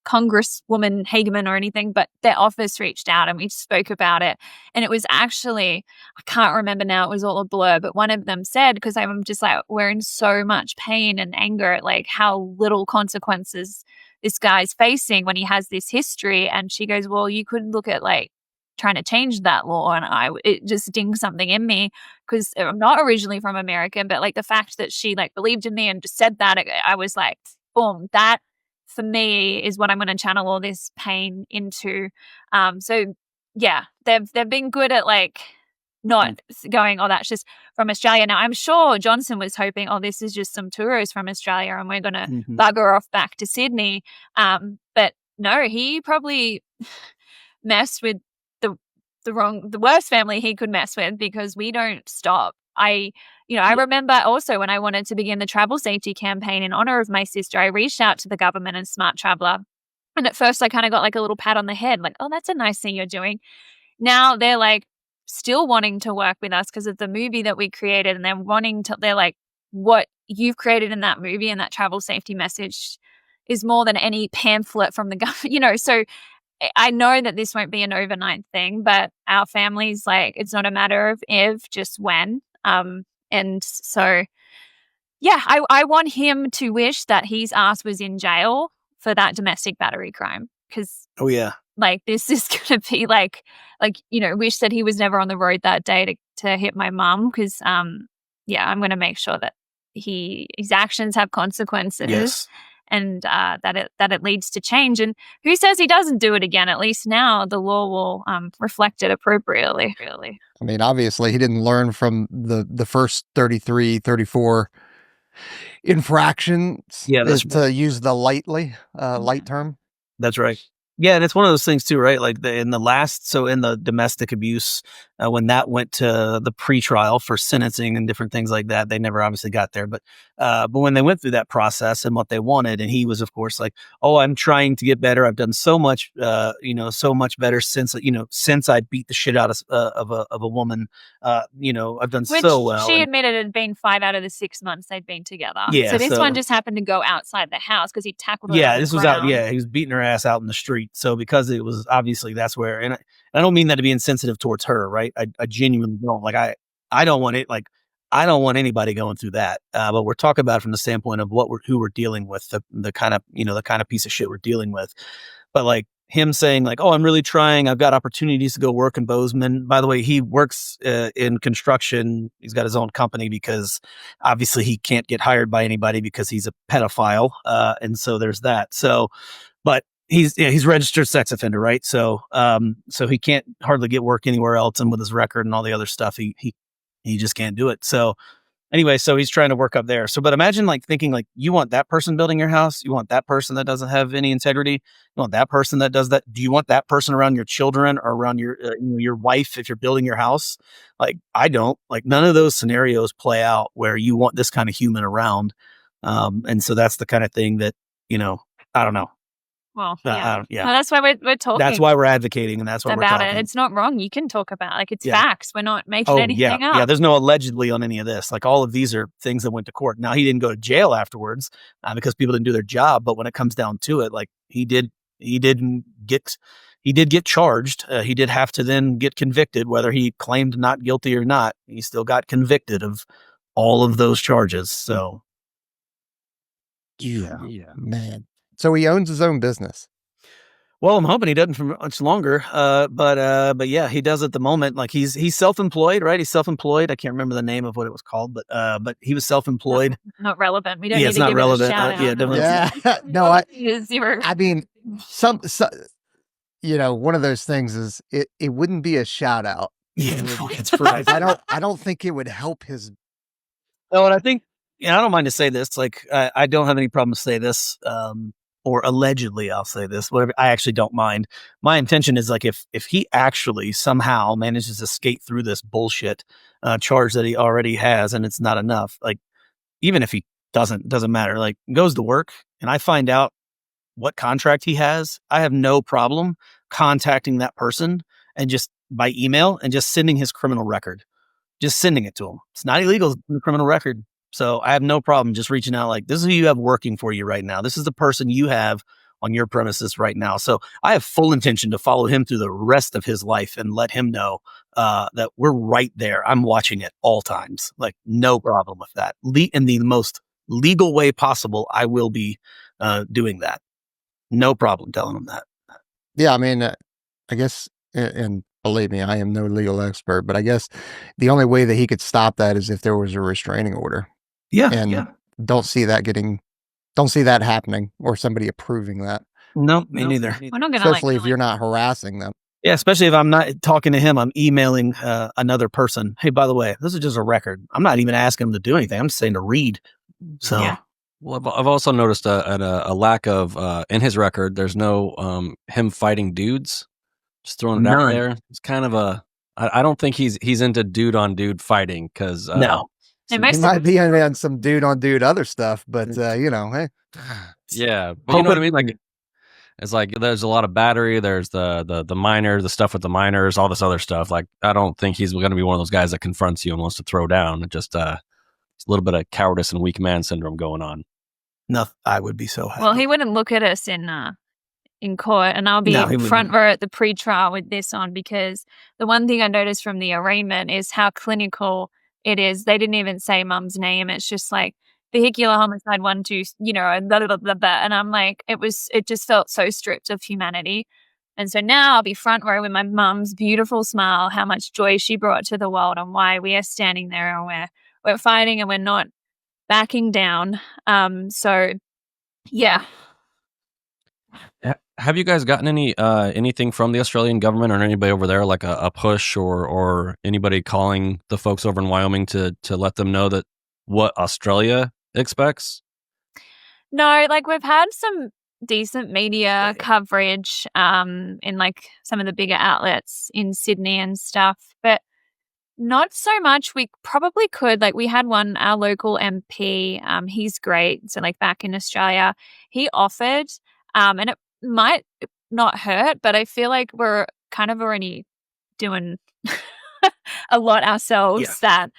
Congresswoman Hageman or anything, but their office reached out and we spoke about it. And it was actually, I can't remember now, it was all a blur, but one of them said, because I'm just like, we're in so much pain and anger at like how little consequences this guy's facing when he has this history. And she goes, well, you could look at like trying to change that law. And it just dinged something in me because I'm not originally from America, but like the fact that she like believed in me and just said that, I was like, boom, that for me is what I'm going to channel all this pain into. So yeah, they've been good at like not going, oh, that's just from Australia. Now I'm sure Johnson was hoping, oh, this is just some tourists from Australia and we're going to bugger off back to Sydney. But no, he probably messed with the worst family he could mess with because we don't stop. I remember also when I wanted to begin the travel safety campaign in honor of my sister, I reached out to the government and Smart Traveller. And at first I kind of got like a little pat on the head, like, oh, that's a nice thing you're doing. Now they're like, still wanting to work with us because of the movie that we created, and they're like, what you've created in that movie and that travel safety message is more than any pamphlet from the government, so I know that this won't be an overnight thing, but our family's like, it's not a matter of if, just when. And so, yeah, I want him to wish that his ass was in jail for that domestic battery crime, because Oh yeah. like this is going to be like wish that he was never on the road that day to hit my mum, because I'm going to make sure that his actions have consequences. Yes. And that it leads to change. And who says he doesn't do it again? At least now the law will reflect it appropriately. Really. I mean, obviously he didn't learn from the first 33, 34 infractions. Yeah, that's to use the light term. That's right. Yeah, and it's one of those things too, right? Like in the domestic abuse, when that went to the pretrial for sentencing and different things like that, they never obviously got there. But when they went through that process and what they wanted, and he was, of course, like, "Oh, I'm trying to get better. I've done so much, so much better since I beat the shit out of a woman. I've done Which so well." she admitted it had been 5 out of the 6 months they'd been together. Yeah, So this so- one just happened to go outside the house because he tackled her. Yeah, on the this was out. ground. Yeah, he was beating her ass out in the street. So because it was obviously that's where, and I don't mean that to be insensitive towards her, right? I genuinely don't. Like I don't want it. Like I don't want anybody going through that. But we're talking about it from the standpoint of who we're dealing with, the kind of piece of shit we're dealing with. But like him saying like, "Oh, I'm really trying. I've got opportunities to go work in Bozeman." By the way, he works in construction. He's got his own company because obviously he can't get hired by anybody because he's a pedophile. And so there's that. So, but he's registered sex offender, right? So, so he can't hardly get work anywhere else. And with his record and all the other stuff, he just can't do it. So anyway, so he's trying to work up there. So, but imagine like thinking like you want that person building your house. You want that person that doesn't have any integrity. You want that person that does that. Do you want that person around your children or around your wife if you're building your house? Like I don't. Like none of those scenarios play out where you want this kind of human around. And so that's the kind of thing that, I don't know. Well, yeah. Well, that's why we're talking. That's why we're advocating, and that's why we're about talking. it. It's not wrong. You can talk about it's Yeah. facts. We're not making anything up. Yeah. There's no allegedly on any of this. Like all of these are things that went to court. Now he didn't go to jail afterwards because people didn't do their job. But when it comes down to it, like he did get charged. He did have to then get convicted, whether he claimed not guilty or not. He still got convicted of all of those charges. So, Yeah, man. So he owns his own business. well, I'm hoping he doesn't for much longer. But yeah, he does at the moment. Like he's self-employed, right? He's self-employed. I can't remember the name of what it was called, but he was self-employed. Not relevant. We don't Yeah, need it's to not give relevant. it a shout out. Yeah, definitely. Yeah, no, Zero. I mean, some one of those things is it wouldn't be a shout out. Yeah, it's right. I don't think it would help his. Oh, and I think, I don't mind to say this. Like, I don't have any problem to say this, or allegedly I'll say this, whatever. I actually don't mind. My intention is like, if he actually somehow manages to skate through this bullshit charge that he already has, and it's not enough, like, even if he doesn't matter, like goes to work and I find out what contract he has, I have no problem contacting that person and just by email and just sending his criminal record. Just sending it to him. It's not illegal. It's a criminal record. So I have no problem just reaching out like, this is who you have working for you right now. This is the person you have on your premises right now. So I have full intention to follow him through the rest of his life and let him know that we're right there. I'm watching at all times. Like no problem with that. In the most legal way possible, I will be doing that. No problem telling him that. Yeah, I mean, I guess, and believe me, I am no legal expert, but I guess the only way that he could stop that is if there was a restraining order. Yeah. And don't see that happening or somebody approving that. No, me neither. We're not gonna Especially if you're not harassing them. Yeah, especially if I'm not talking to him, I'm emailing another person. Hey, by the way, this is just a record. I'm not even asking him to do anything. I'm just saying to read. So, yeah. Well, I've also noticed a lack of in his record. There's no him fighting dudes. Just throwing it out there. It's kind of I don't think he's into dude on dude fighting because no. He might be on some dude on dude other stuff, but hey. Yeah, but you know what I mean? Like It's like there's a lot of battery. There's the minor, the stuff with the minors, all this other stuff. Like I don't think he's going to be one of those guys that confronts you and wants to throw down. It just it's a little bit of cowardice and weak man syndrome going on. No, I would be so happy. Well, he wouldn't look at us in court, and I'll be front row at the pre-trial with this on, because the one thing I noticed from the arraignment is how clinical it is. They didn't even say mum's name. It's just like vehicular homicide 1, 2, and blah, blah, blah, blah. And I'm like, it just felt so stripped of humanity. And so now I'll be front row with my mum's beautiful smile, how much joy she brought to the world, and why we are standing there and we're fighting and we're not backing down. So yeah. Have you guys gotten anything from the Australian government or anybody over there, like a push or anybody calling the folks over in Wyoming to let them know that what Australia expects? No, like we've had some decent media coverage in like some of the bigger outlets in Sydney and stuff, but not so much. We probably could. Like we had our local MP, he's great. So like back in Australia, he offered, and it might not hurt, but I feel like we're kind of already doing a lot ourselves that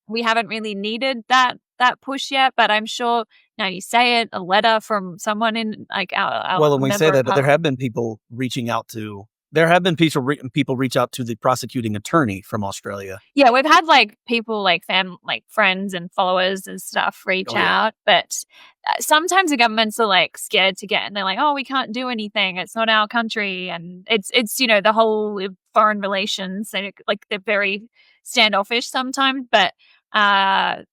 we haven't really needed that push yet. But I'm sure now you say it, a letter from someone in like our well, and we say that, but there have been people reaching out to. There have been people reach out to the prosecuting attorney from Australia. Yeah, we've had like people like friends and followers and stuff reach out, but sometimes the governments are like scared to get, and they're like, "Oh, we can't do anything. It's not our country," and it's the whole foreign relations. They're very standoffish sometimes. But I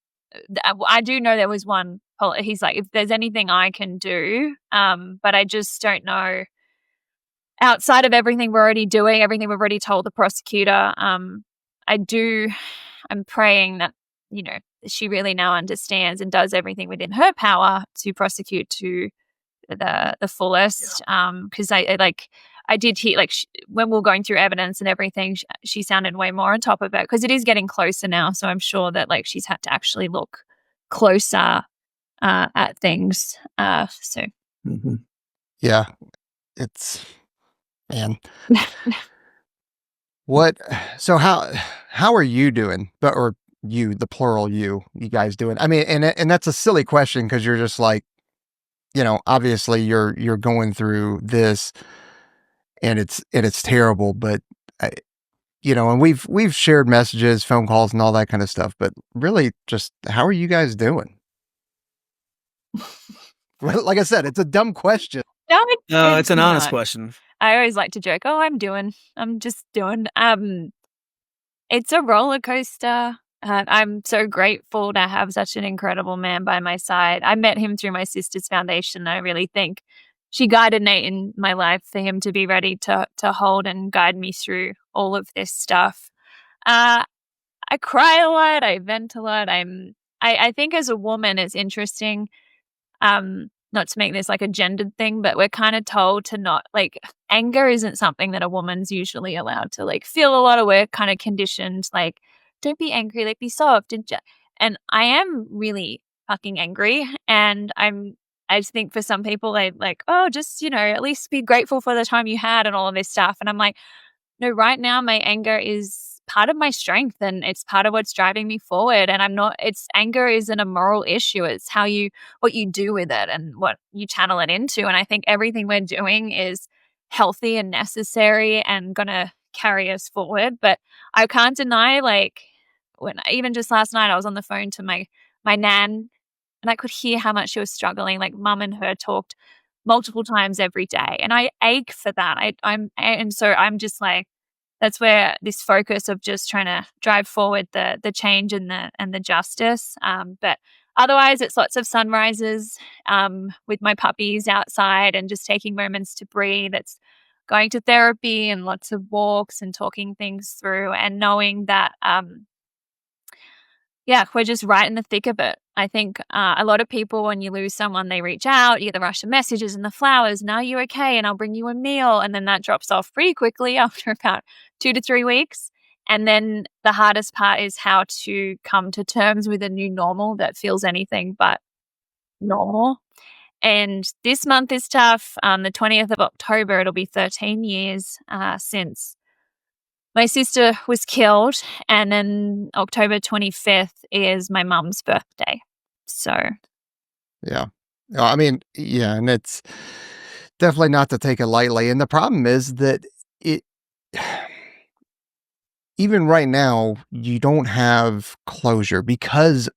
do know there was one. He's like, if there's anything I can do, but I just don't know. Outside of everything we're already doing, everything we've already told the prosecutor, I'm praying that, she really now understands and does everything within her power to prosecute to the fullest. Because I did hear, when we were going through evidence and everything, she sounded way more on top of it, because it is getting closer now. So I'm sure that she's had to actually look closer at things. Yeah, it's... Man, so how are you doing? Or you, the plural you guys doing? I mean, and that's a silly question, because you're just like, obviously you're going through this, and it's terrible. But and we've shared messages, phone calls, and all that kind of stuff. But really, just how are you guys doing? Like I said, it's a dumb question. No, it's an honest question. I always like to joke, I'm just doing. It's a roller coaster. I'm so grateful to have such an incredible man by my side. I met him through my sister's foundation. I really think she guided Nate in my life for him to be ready to hold and guide me through all of this stuff. I cry a lot. I vent a lot. I think as a woman, it's interesting. Not to make this like a gendered thing, but we're kind of told to not, anger isn't something that a woman's usually allowed to feel a lot of. We're kind of conditioned, don't be angry, be soft. And I am really fucking angry. And I just think for some people, just, at least be grateful for the time you had and all of this stuff. And I'm like, no, right now my anger is part of my strength, and it's part of what's driving me forward. And anger isn't a moral issue. It's what you do with it and what you channel it into. And I think everything we're doing is healthy and necessary and gonna carry us forward. But I can't deny, even just last night, I was on the phone to my nan, and I could hear how much she was struggling. Mum and her talked multiple times every day, and I ache for that. And so I'm just that's where this focus of just trying to drive forward the change and the justice. But otherwise, it's lots of sunrises with my puppies outside and just taking moments to breathe. It's going to therapy and lots of walks and talking things through, and knowing that, we're just right in the thick of it. I think a lot of people, when you lose someone, they reach out, you get the rush of messages and the flowers, and are you okay? And I'll bring you a meal. And then that drops off pretty quickly after about 2 to 3 weeks. And then the hardest part is how to come to terms with a new normal that feels anything but normal. And this month is tough. The 20th of October, it'll be 13 years since my sister was killed. And then October 25th is my mum's birthday. So, Yeah. I mean, yeah, and it's definitely not to take it lightly. And the problem is that it, even right now, you don't have closure because,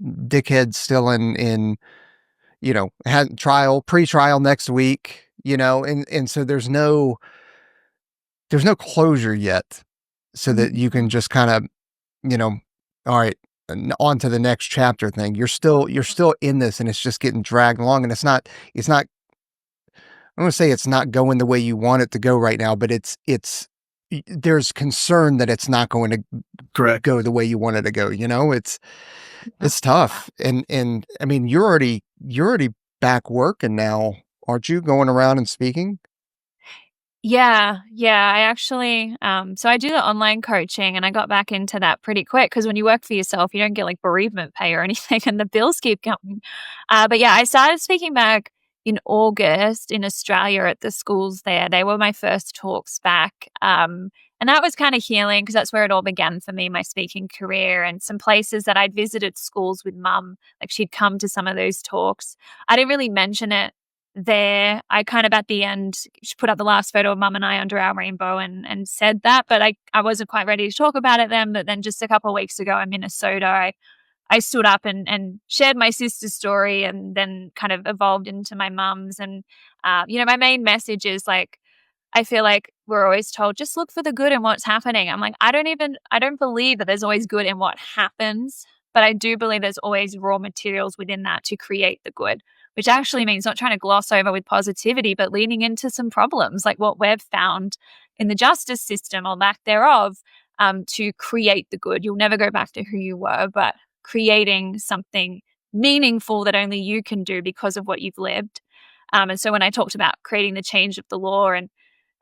dickhead's still in, had pre-trial next week, and so there's no closure yet so that you can just kind of, all right, on to the next chapter thing. You're still in this and it's just getting dragged along, and it's not, I'm going to say it's not going the way you want it to go right now, but there's concern that it's not going to go the way you want it to go. It's tough. And I mean, you're already back working now, aren't you, going around and speaking? yeah. I actually, so I do the online coaching, and I got back into that pretty quick because when you work for yourself, you don't get like bereavement pay or anything, and the bills keep coming. But yeah, I started speaking back in August in Australia at the schools there. They were my first talks back. And that was kind of healing because that's where it all began for me, my speaking career, and some places that I'd visited schools with mum. Like she'd come to some of those talks. I didn't really mention it there. I kind of at the end put up the last photo of mum and I under our rainbow and said that, but I wasn't quite ready to talk about it then. But then just a couple of weeks ago in Minnesota, I stood up and shared my sister's story, and then kind of evolved into my mum's. And, my main message is like, I feel like we're always told, just look for the good in what's happening. I'm like, I don't believe that there's always good in what happens, but I do believe there's always raw materials within that to create the good, which actually means not trying to gloss over with positivity, but leaning into some problems like what we've found in the justice system or lack thereof, to create the good. You'll never go back to who you were, but creating something meaningful that only you can do because of what you've lived. And so when I talked about creating the change of the law and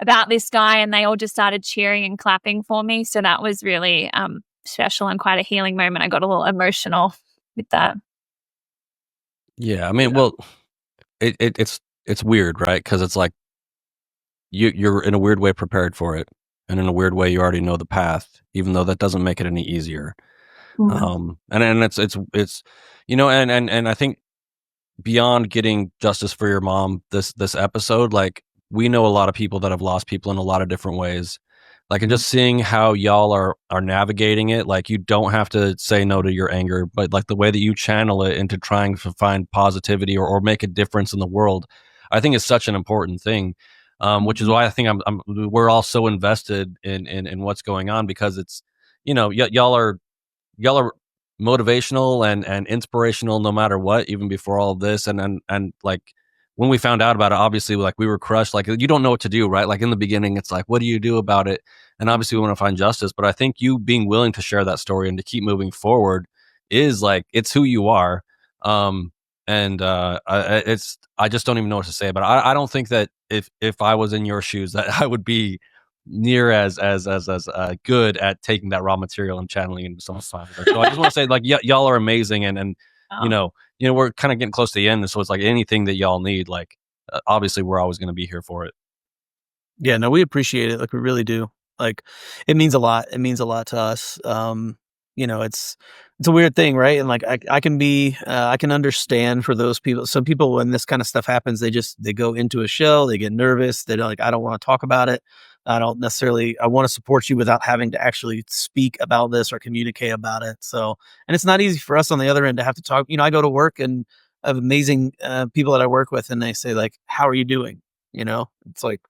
about this guy, and they all just started cheering and clapping for me. So that was really special and quite a healing moment. I got a little emotional with that. Yeah, I mean, well, it's weird, right? Because it's like you're in a weird way prepared for it, and in a weird way you already know the path, even though that doesn't make it any easier. And it's and I think beyond getting justice for your mom, this episode, like, we know a lot of people that have lost people in a lot of different ways. Like, and just seeing how y'all are navigating it, like, you don't have to say no to your anger, but like the way that you channel it into trying to find positivity or make a difference in the world, I think is such an important thing. Which is why I think we're all so invested in what's going on, because it's, y'all are motivational and inspirational no matter what, even before all of this. And like, when we found out about it, obviously, like, we were crushed. Like, you don't know what to do, right? Like, in the beginning, it's like, what do you do about it? And obviously we want to find justice, but I think you being willing to share that story and to keep moving forward is like, it's who you are. I just don't even know what to say, but I don't think that if I was in your shoes, that I would be near as good at taking that raw material and channeling into someone's time. So I just want to say, like, y'all are amazing, and we're kind of getting close to the end, so it's like anything that y'all need, like, obviously we're always going to be here for it. Yeah, no, we appreciate it. Like, we really do. Like, it means a lot. It means a lot to us. It's a weird thing, right? And like, I can understand for those people. Some people, when this kind of stuff happens, they go into a shell, they get nervous. They're like, I don't want to talk about it. I want to support you without having to actually speak about this or communicate about it. So, and it's not easy for us on the other end to have to talk. I go to work and I have amazing people that I work with, and they say, like, how are you doing? It's like,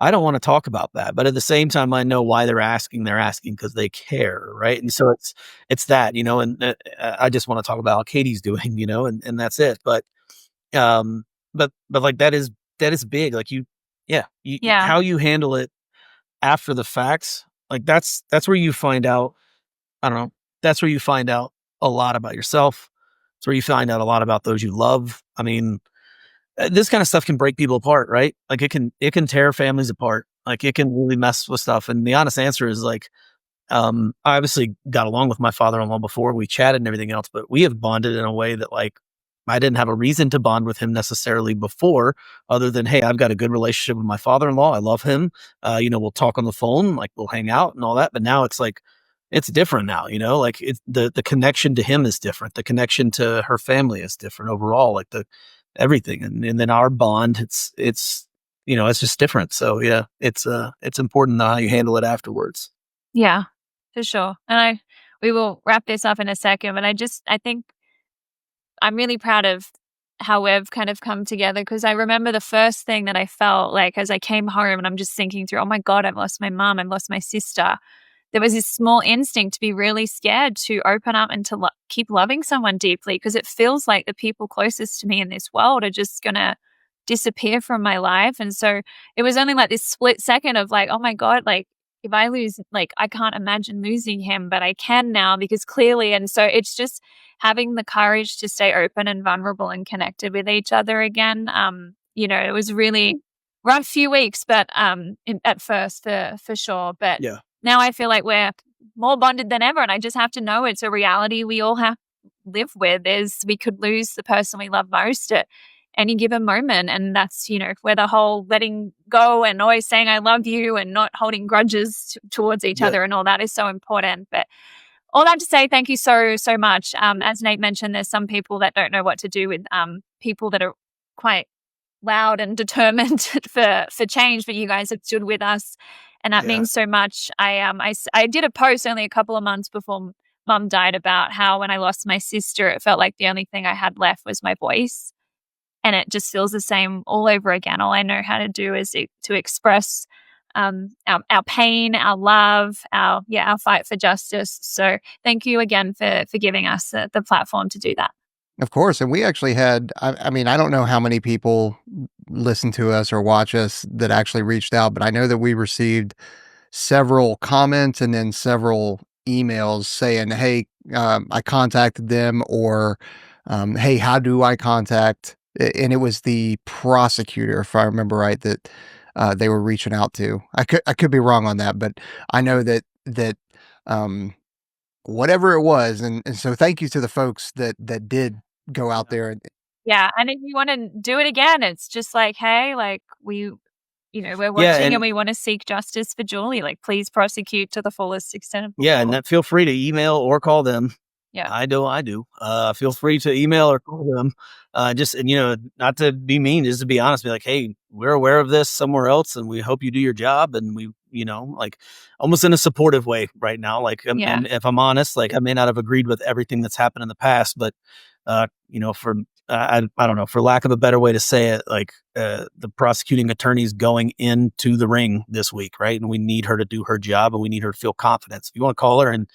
I don't want to talk about that, but at the same time, I know why they're asking. They're asking because they care, right? And so it's that, and I just want to talk about how Katie's doing, and that's it. But like, that is big. Like, how you handle it after the facts, like, that's where you find out. I don't know. That's where you find out a lot about yourself. It's where you find out a lot about those you love. I mean, this kind of stuff can break people apart, right? Like, it can tear families apart. Like, it can really mess with stuff. And the honest answer is, like, I obviously got along with my father-in-law before we chatted and everything else, but we have bonded in a way that, like, I didn't have a reason to bond with him necessarily before, other than, hey, I've got a good relationship with my father-in-law. I love him. We'll talk on the phone, like we'll hang out and all that. But now it's like, it's different now, like it's the connection to him is different. The connection to her family is different overall, like everything. And then our bond, it's just different. So yeah, it's important how you handle it afterwards. Yeah, for sure. And we will wrap this up in a second, but I think I'm really proud of how we've kind of come together, because I remember the first thing that I felt like as I came home and I'm just thinking through, oh my God, I've lost my mom, I've lost my sister. There was this small instinct to be really scared to open up and to keep loving someone deeply, because it feels like the people closest to me in this world are just going to disappear from my life. And so it was only like this split second of like, oh my God, like if I lose, like I can't imagine losing him, but I can now because clearly. And so it's just having the courage to stay open and vulnerable and connected with each other again. It was really rough few weeks, but at first for sure. But yeah. Now I feel like we're more bonded than ever, and I just have to know it's a reality we all have to live with. We could lose the person we love most at any given moment, and that's where the whole letting go and always saying I love you and not holding grudges towards each other and all that is so important. But all that to say, thank you so much. As Nate mentioned, there's some people that don't know what to do with people that are quite loud and determined for change, but you guys have stood with us, and that means so much. I did a post only a couple of months before Mum died about how when I lost my sister, it felt like the only thing I had left was my voice, and it just feels the same all over again. All I know how to do is to express our pain, our love, our fight for justice. So thank you again for giving us the platform to do that. Of course. And we actually had, I mean, I don't know how many people listen to us or watch us that actually reached out, but I know that we received several comments and then several emails saying, hey, I contacted them, or hey, how do I contact? And it was the prosecutor, if I remember right, that they were reaching out to. I could be wrong on that, but I know that whatever it was. And so thank you to the folks that did go out there. Yeah. And if you want to do it again, it's just like, hey, like we're watching and we want to seek justice for Julie. Like, please prosecute to the fullest extent of the law. And feel free to email or call them. Yeah. I do. Feel free to email or call them. Not to be mean, just to be honest, be like, hey, we're aware of this somewhere else and we hope you do your job. And we, like almost in a supportive way right now. Like, and if I'm honest, like I may not have agreed with everything that's happened in the past, but, I don't know, for lack of a better way to say it, like, the prosecuting attorney's going into the ring this week. Right. And we need her to do her job and we need her to feel confident. So if you want to call her and,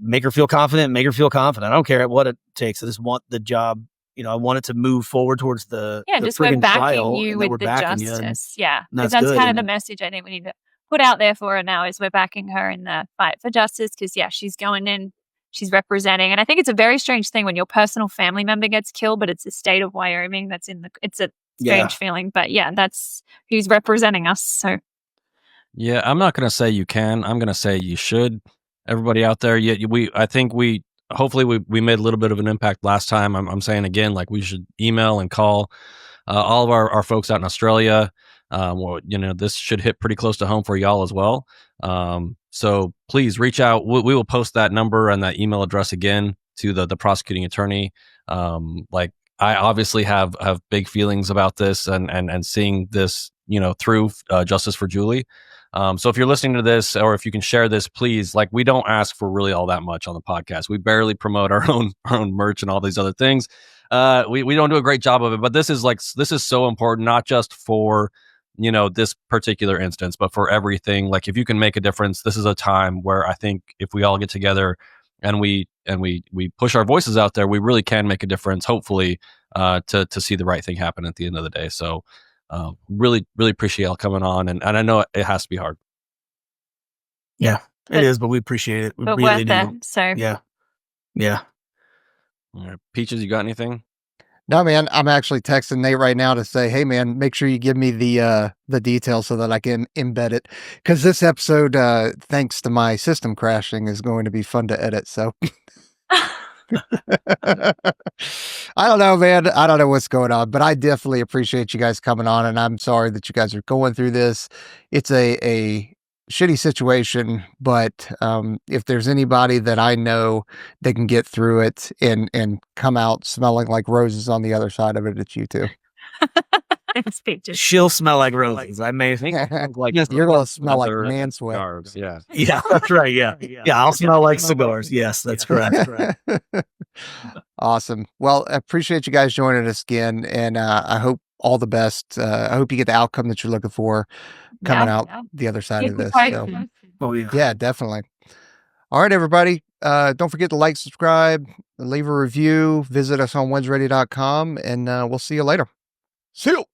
make her feel confident. I don't care what it takes. I just want the job. I want it to move forward towards the just we're backing trial, you with the justice. Because that's kind of the message I think we need to put out there for her now is we're backing her in the fight for justice, because she's going in, she's representing, and I think it's a very strange thing when your personal family member gets killed, but it's the state of Wyoming that's it's a strange feeling, but that's who's representing us. So I'm not going to say you can. I'm going to say you should. Everybody out there, I think hopefully we made a little bit of an impact last time. I'm saying again, like we should email and call all of our folks out in Australia. This should hit pretty close to home for y'all as well. So please reach out. We will post that number and that email address again to the prosecuting attorney. Like I obviously have big feelings about this and seeing this, through justice for Julie. So if you're listening to this, or if you can share this, please, like we don't ask for really all that much on the podcast. We barely promote our own merch and all these other things. We don't do a great job of it, but this is so important, not just for, this particular instance, but for everything. Like if you can make a difference, this is a time where I think if we all get together and we push our voices out there, we really can make a difference, hopefully, to see the right thing happen at the end of the day. So, really, really appreciate y'all coming on, and I know it has to be hard. Yeah, it is, but we appreciate it. We really do. It, so yeah. All right. Peaches, you got anything? No, man, I'm actually texting Nate right now to say, hey, man, make sure you give me the details so that I can embed it, because this episode, thanks to my system crashing, is going to be fun to edit. So I don't know, man. I don't know what's going on, but I definitely appreciate you guys coming on, and I'm sorry that you guys are going through this. It's a shitty situation, but if there's anybody that I know that can get through it and come out smelling like roses on the other side of it, it's you two. Thanks, Peaches. She'll smell like roses. I may think like You're gonna smell like Other man sweat. cigars, yeah. yeah, that's right. Yeah, yeah. I'll smell like cigars. Yes, that's correct. Awesome. Well, I appreciate you guys joining us again, and I hope all the best. I hope you get the outcome that you're looking for coming out the other side of this. So, Oh yeah. yeah, definitely. All right, everybody. Don't forget to like, subscribe, leave a review, visit us on wensready.com, and we'll see you later. See you.